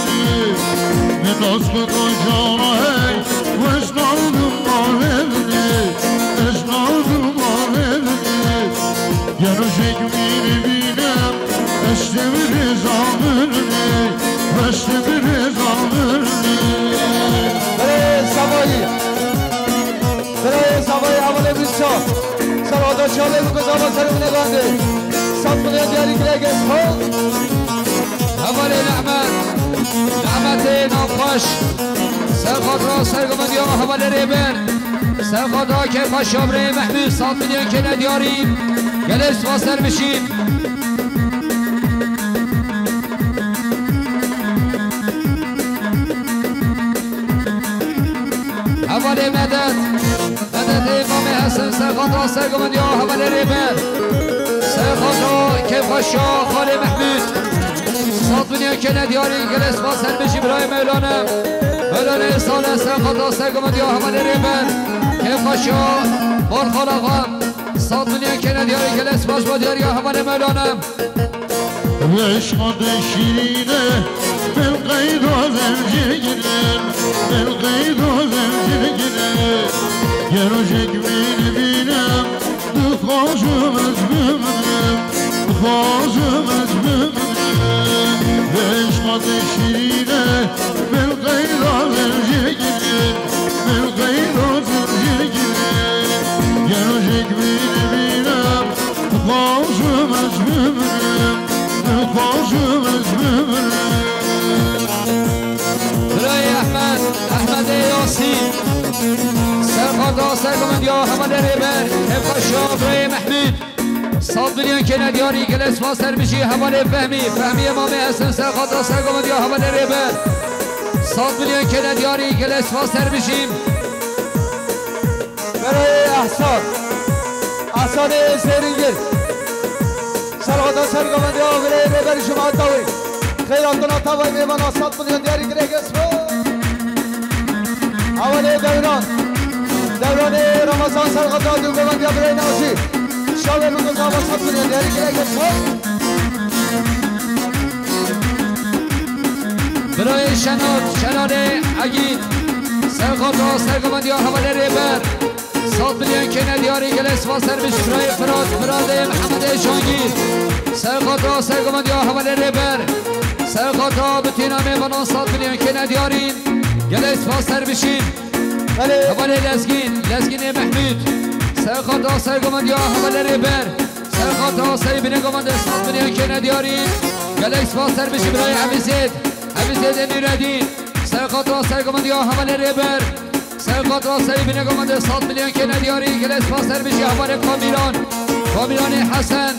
Naz kakacana hey Vesnadım alemini Esnadım alemini Gelecek beni binem Esmi biz alırını Başta bir alırım Bere sabahı havale bitsa Sarada şale bu kazama sarımına gandı Satmaya diyari kile geç Havale Ahmet Ahmet'in Afkaş Serkatra sergıma diyor havaları ben Serkatra Kefaş Abrahim Mahmud Satmaya kele diyarıyım Geles basarmışım Havale Medet Medet İmam-ı Hasan Serkatra sergıma diyor havaları ben Serkatra Kefaş'a Khali Mahmud Satmaya kele diyarıyım Geles basarmış İbrahim Mevlana Mevlana İsa'la Serkatra sergıma diyor havaları ben Kefaş'a Barkhalağa Satmaya kele diyarıyım Geles basma diyor ya havale Mevlana Veşmad şirine Bel kayda zemcir girer Bel kayda zemcir girer Gelecek beni binem Dıkazım özlümünüm Dıkazım özlümünüm Veşmad şirine Bel kayda zemcir girer Bel kayda zemcir girer Gelecek beni binem Dıkazım özlümünüm Dıkazım özlümünüm Burayı Ahmet Yasin Serkatra sergıma diyor havaları ben Kefaş'a Abrahim Mahmud Saddılyan kene diyarı geles basarmışı havale Fehmi İmam-ı Hasan Serkatra sergıma diyor havaları ben Saddılyan kene diyarı geles basarmışım Bere Ahsan Seringir Sarada sergıma diyor Bere Beri Cuma Tavi Kheyratına tavay meyvana satmıyor diyari kile geç Havale Devran Devran-ı Ramazan Serkatra Düngevan diye Bere Nasi Şave bu kızama satmıyor diyari kile geç Burayı Şenale Agit Serkatra sergıma diyor havaları ben Saddılyan kene diyarı geles basarmış Burayı Fırat Muhammed Şangir Serkatra sergıma diyor havaları ben Serkatra bütün ameyvanın Saddılyan kene diyarı geles basarmışım Havale Lezgin Mahmud Serkatra sergıma diyor havaları ben Serkatra sahibine komandı Saddılyan kene diyarı geles basarmış Burayı Abized Nureddin Serkatra sergıma diyor havaları ben Serkatra sahibine komandı Saddılyan kene diyarı geles basarmış havale Kamiran Hasan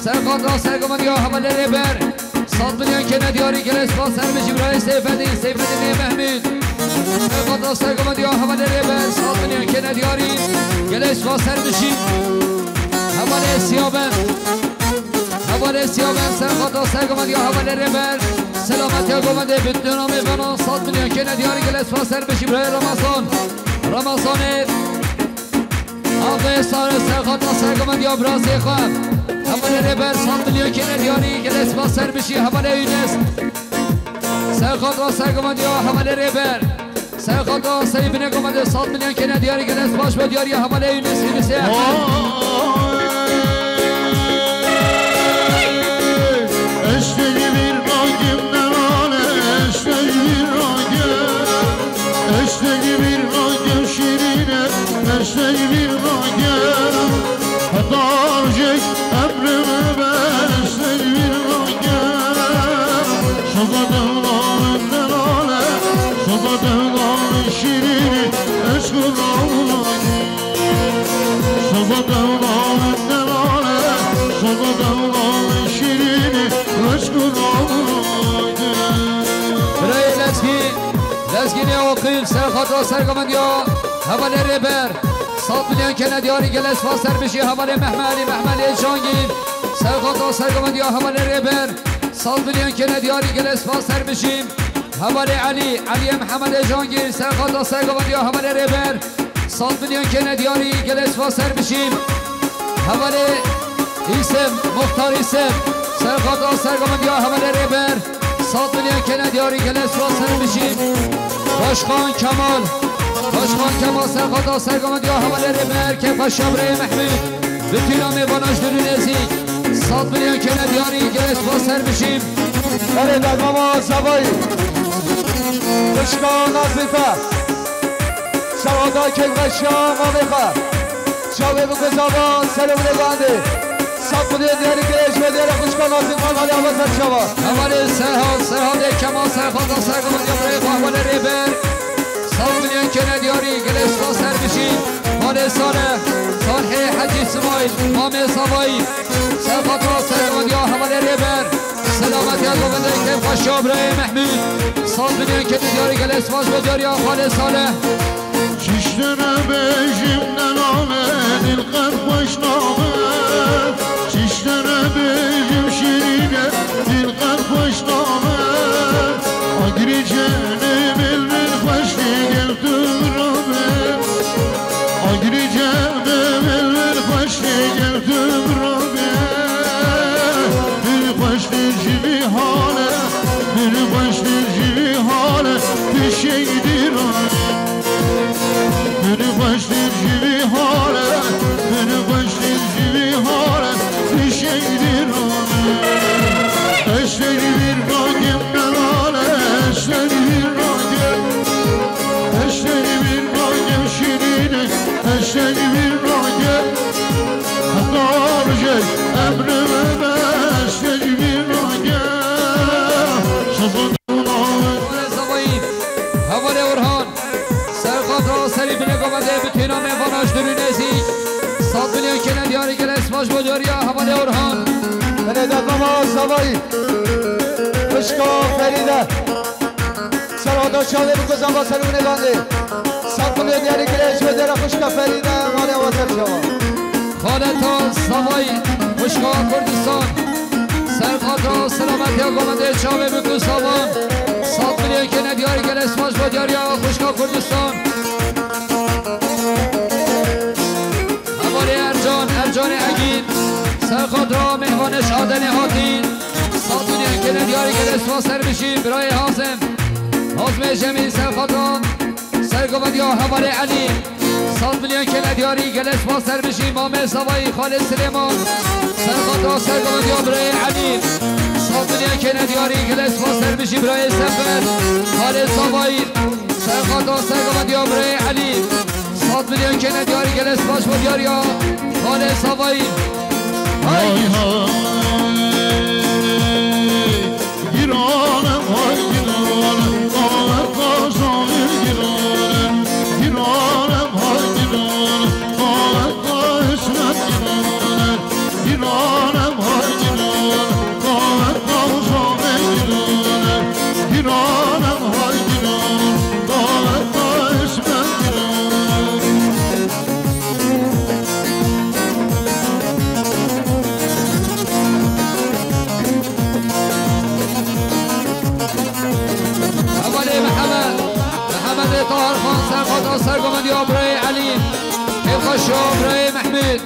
Serkatra sergıma diyor havaları ben Saddılyan kene diyarı geles basarmış İbrahim Seyfeddin Mahmud Serkatra sergıma diyor havaları ben Saddılyan kene diyarı geles basarmışım havale Siyaben Serkatra sergıma diyor havaları ben Selamet yakomade bütün ameyvanın Saddılyan kene diyarı geles basarmış İbrahim Ramazan Ağabey Sarı Serkatra sergıma diyor Brazi Khan Havale Reber Saddılyan kene diyarı geles basarmış havale Yunus Serkatra sergıma diyor havale Reber Serkatra sahibine komandı Saddılyan kene diyarı geles başma diyor ya havale Yunus Eşteli bir ragimden ale Eşteli bir ragim دولان شیرینی رشکن آمده برای لزگین اوقیف سرخاطر سرگمند یا حوالی ریبر 100 میلیون کندیاری گل اسفا سر بشی حوالی محملی جانگیر سرخاطر سرگمند یا حوالی ریبر 100 میلیون کندیاری گل اسفا سر بشیم حوالی علی محمد جانگیر سرخاطر سرگمند یا حوالی ریبر 100 میلیون کندیاری گل اسفا سر بشیم حوالی ایسم مختار ایسم سرخاطر سرگمند یا حوالی ریبر 100 میلیون کندیاری گل اسفا سر بشیم باشخان کمال سرخاطر سرگمند یا حوالی ریبر که پشابره محمود بتینا میواناش دلو نزیک 100 میلیون کندیاری گل اسفا سر بشیم بله در ماما سوایی بشکان نازیفه سوادا که غشان آمیخه شاوه بکو زبان سلام نگانده 100 میلیون دیاری گرش و دیاری بشکان نازیفه مالی آبازد شما حوالی سرحاد کمال سرخاطر سرگمند یا برای حوالی ریبر 100 میلیون کندیاری گل اسفا سر بشیم مالی صالح حجی اسماعیل مامی صوایی سرخاطر سرگمند یا حوالی ریبر سلامتی از گوونده که خوشا برای محمود 100 میلیون کندیاری گل اسفا و دیاری خالی صالح چشتنه بجیم ننامه دل قرد خوشنامه چشتنه بجیم شیرینه دل قرد خوشنامه آگری جنه بلبل خوش دیگل تو برامه آگری جنه بلبل خوش دیگل تو برامه بل خوش دل جیبی حاله بل خوش دل جیبی حاله پیشه دیرانه beni başlar gibi hale beni başlar gibi hale bir şeydir onu eşleri bir ragim nelale eşleri bir ragim şirine eşleri bir ragim hatta arjek emrime eşleri bir ragim şafakın ağır حوالی اورهان سرخاطر سری بنگامده بتینا میواناش دلو نزیک 100 میلیون کندیاری گل اسماش بوداری حوالی اورهان بله در ماما سوایی بشکان فریده سوادا شاوه بکو زبان سلام نگانده 100 میلیون دیاری گرش و دیاری خوشکا فریده مالی آبازد شما خالتان سوایی خوشگاه کردستان سرخاطر سلامتی گامنده چاوه بکو ساوان 100 میلیون کندیاری گل اسماش بوداری خوشگاه کردستان حوالی ارجان اگید سرخاطر مهوانش آدن هاتین 100 میلیون کندیاری گل اسما سر بشیم برای حازم جمیل سرخاطران سرگوندی حوالی علی 100 میلیون کندیاری گل اسما سر بشیم مامه سوایی خالد سلیمان سرخاطر سرگوندی برای علی 100 میلیون کندیاری گل اسما سر بشیم برای سفر خالد سوایی سرخاطر سرگوندی برای علی 100 میلیون کندیاری گل اسماش بودیاری خالد سوایی های گیرانم های گیرانم قامت قاسامیر گیرانم گیرانم های گیرانم قامت قاسمت گیرانم گیرانم های گیرانم قامت قاسامیر گیرانم گیرانم های گیرانم قامت قاسمت محمد طاهر خان سرخاطر سرگوندی برای علی خوشا برای محمود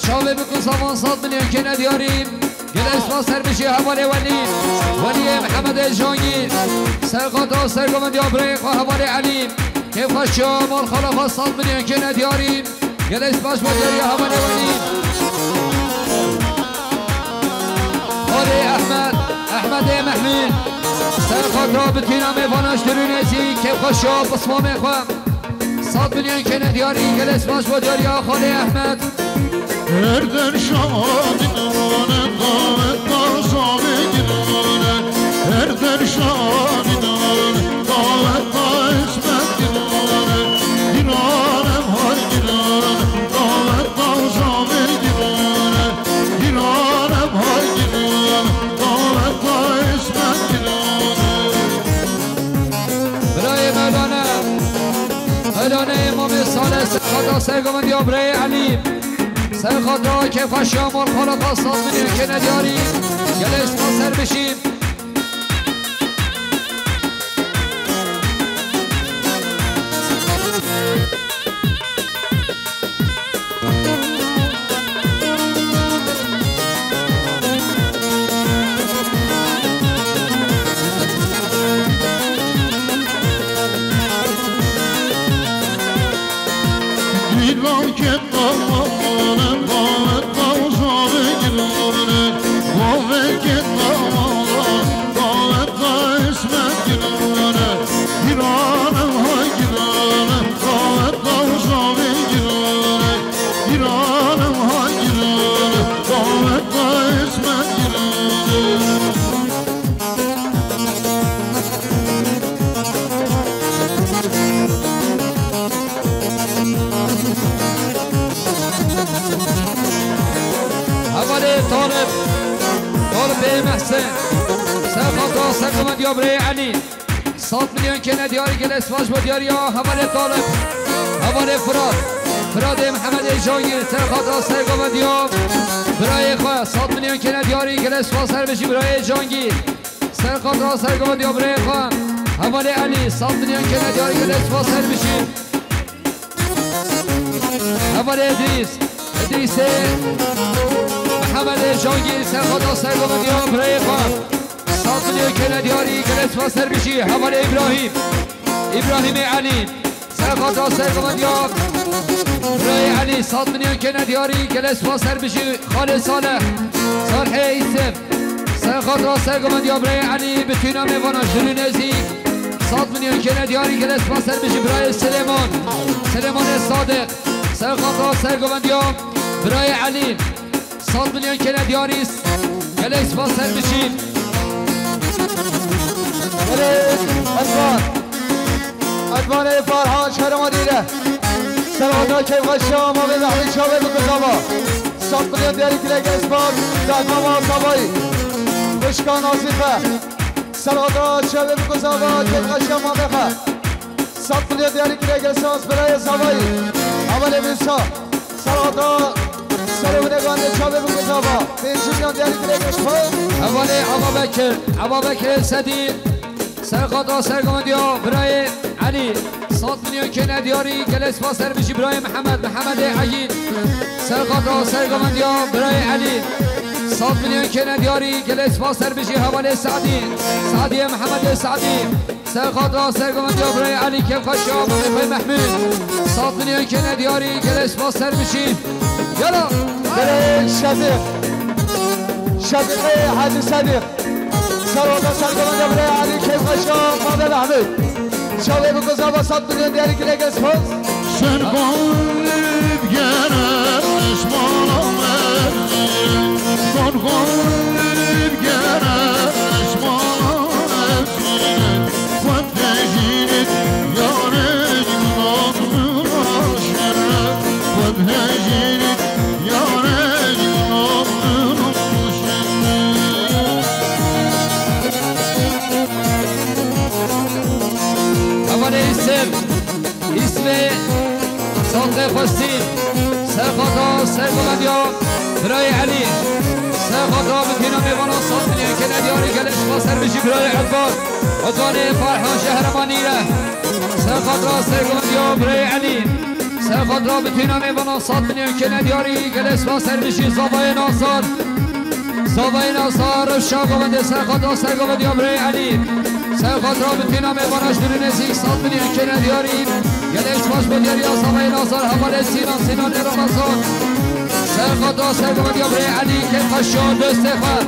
شاوه بکن سامان 100 میلیون کندیاریم گل اسما سر بشی حوالی ولی محمد جانگیر سرخاطر سرگوندی برای حوالی علی خوشا مال خلاف 100 میلیون کندیاریم گل اسماش بودیاری حوالی ولی خالی احمد محمود سرخاطر بتینا میواناش دلو نزیک که خوشا بسما میخوام 100 میلیون کندیاری گل اسماش بودیاری خالی احمد Erden şahı dinane, davet tarzame dinane. Erden şahı dinane, davet tarzmet dinane. Dinanem hay dinane, davet tarzame dinane. Dinanem hay سرخاطر سرگمند یا برای علی سرخاطر که فشامور خالا خواستان میدیم که ندیاری گل اسما سر بشیم سرخاطر یا برای علی 100 میلیون که ندیاری گل اسماش با دیاری ها حوال طالب حوال فراد محمد جانگیر سرخاطر سرگمند یا برای خواه 100 میلیون که ندیاری گل اسماش سر بشی برای جانگیر سرخاطر سرگمند یا برای خواه حوال علی 100 میلیون که ندیاری گل اسماش سر بشی حوال ادریس محمد جانگیر سرخاطر سرگمند یا برای خواه 100 میلیون که ندیاری گلس و سر بشی حوال ابراهیم علی سرخاطر سرگمند یا برای علی 100 میلیون که ندیاری گلس و سر بشی خالد صالح ایسم سرخاطر سرگمند یا برای علی بتوینا میوانا جلو نزی 100 میلیون که ندیاری گلس و سر بشی برای سلیمان صادق سرخاطر سرگمند یا برای علی 100 میلیون که ندیاری گلس و سر بشی ادوان فرهان شهر مدیره سلامت که غشام و بزحمه شابه بکزاوا 100 میلیون دیاری کلیگ اسباب دادمام آسابایی بشکان آصیفه سلامت شابه بکزاوا که غشام و بخه 100 میلیون دیاری کلیگ اساس برای زوایی اول بیسا سلامت سرونگان شابه بکزاوا 5 میلیون دیاری کلیگ اسباب اول ابابکر صدیق سرخاطر سرگمند یا برای علی 100 میلیون که ندیاری گل اسما سر بشی برای محمد عجید سرخاطر سرگمند یا برای علی 100 میلیون که ندیاری گل اسما سر بشی حوال سعدی محمد سعدی سرخاطر سرگمند یا برای علی که خشام و محمود 100 میلیون که ندیاری گل اسما سر بشی یلا برای شفیق حاجی صدیق سرخاطر سرگمند برای علی که خشام و محمود شاوه بگذار با 100 میلیون دیاری که لگه اسپاس سر قلب گرد اشمانم سر قلب گرد اشمانم خود هجیرت یاره جناب راشره خود هجیرت یاره جناب اسم صادق فستین سرخاطر سرگمند یا برای علی سرخاطر بتینا میوانا 100 میلیون که ندیاری گلش با سر بشی برای ادوان فرهان شهرمانی ره سرخاطر سرگمند یا برای علی سرخاطر بتینا میوانا 100 میلیون که ندیاری گلش با سر بشی زابای ناصر شاگمند سرخاطر سرگمند یا برای علی سرخاطر بتینا میواناش در نزدیک 100 میلیون که ندیاریم گلش باش با دیاری آسابای ناصر حوال سینان رمضان سرخاطر سرگمند یا برای علی که خشان دسته خود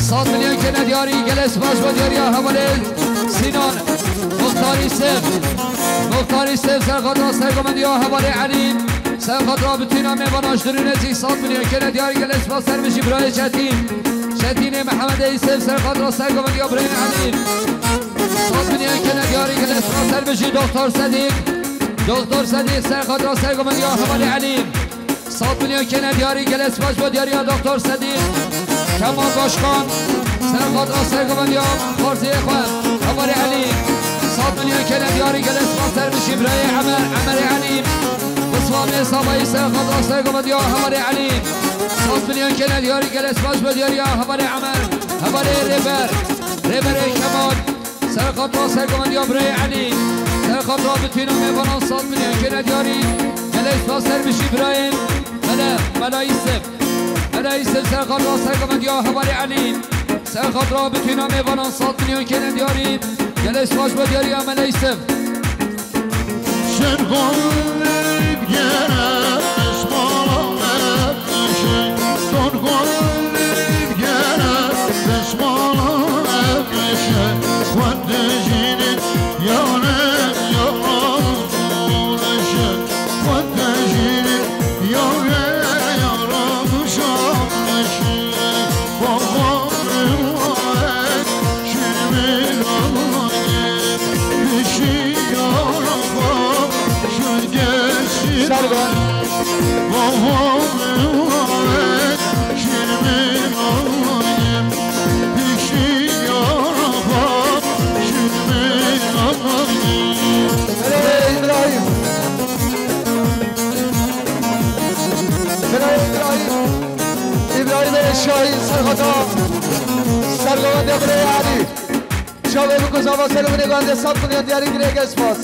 100 میلیون که ندیاری گلش باش با دیاری حوال سینان مختاری سیف سرخاطر سرگمند یا حوال علی سرخاطر بتینا میواناش در نزدیک 100 میلیون که ندیاری گلش باش سر بشی برای چتین محمد ایسف سرخاطر سرگمند یا برای علی 100 میلیون که ندیاری که اسما سر بشی دکتر صدیق سرخاطر سرگمند یا حوال علی 100 میلیون که ندیاری که اسماش با دیاری دکتر صدیق کمال باشکان سرخاطر سرگمند یا خارزی خواه حوال علی 100 میلیون که ندیاری که اسما سر بشی برای عمر علی مامي صباي سرخط راسك ومديو هماري عليم 100 مليون كنا دياري جلس باش بدياري هماري عمر هماري ريبر كمال سرخط راسك ومديو بري عليم سرخط رابطينو ميبانان 100 مليون كنا دياري جلس باسر بشي برايم ملا يسف سرخط راسك ومديو هماري عليم سرخط رابطينو ميبانان 100 مليون كنا دياري جلس باش بدياري ملا يسف قلب جرس مالك شيء كن قلب جرس مالك شيء خد جيني يا رب يا رب شيء خد جيني يا رب شام شيء بابا روحك شرب الغايب بشي يا رب سرگان ابراهیم شاهی سرخطا سرگان دبره علی شاوه بکوزا و سرگونه گانده 100 میلیون دیاری گریگ اسپاس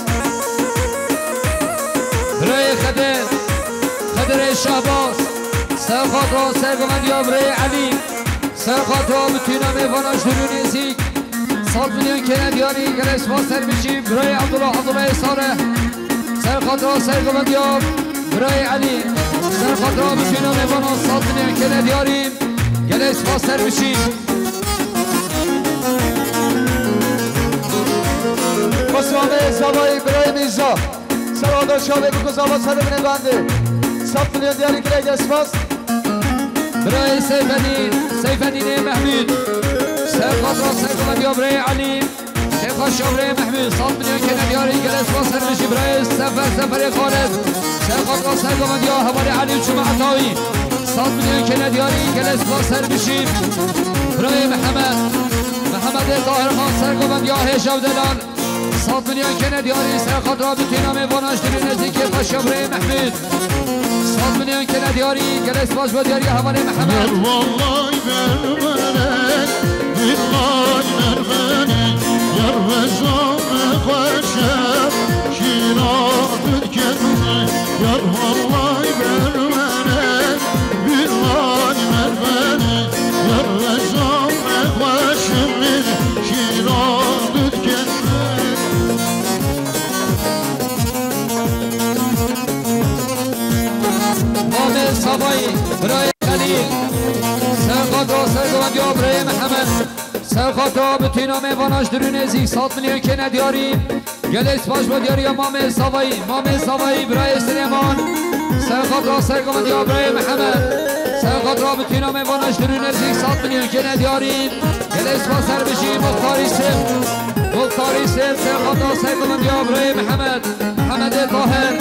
برای خدر شهباز سرخط را سرگمند یا برای علی سرخط را بتونم ایواناش درون نزیک 100 میلیون که ندیاری گلش با سر بشیم برای عبدالله ساره سرخط را سرگمند یا برای علی سرخط را بتونم ایواناش 100 میلیون که ندیاریم گلش با سر بشیم مسامه زبایی برای میزا سرادر شاوه بکوزا و سرگونه گانده 100 میلیون دیاری گریگ اسپاس برای سیفدین محمود سرخط را سرگمند یا برای علی سرخط برای محمود 100 میلیون که ندیاری گلس با سر بشی برای سفر خالد سرخط را سرگمند یا حوال علی چوم عطایی 100 میلیون که ندیاری گلس با سر بشی برای محمد طاهر خان سرگمند یا هشام دلال 100 میلیون که ندیاری سرخط را بتونم ایواناش در نزدیک خاشم برای محمود 100 میلیون که ندیاری گلس باش با دیاری حوال محمد والله برمنك بالله برمنك يا الرزاق خشب شيرات الكنزي يا والله برمنك بالله برمنك يا الرزاق خشب شيرات الكنزي مامل صبایی برای خلیل سرخط را سرگمند یا برای محمد سرخط را بتونم ایواناش درون نزیک 100 میلیون که ندیاریم گلس باش با دیاری یا مامل صبایی برای سلیمان سرخط را سرگمند یا برای محمد سرخط را بتونم ایواناش درون نزیک 100 میلیون که ندیاریم گلس با سر بشیم مختاری سر سرخط را سرگمند یا برای محمد طاهر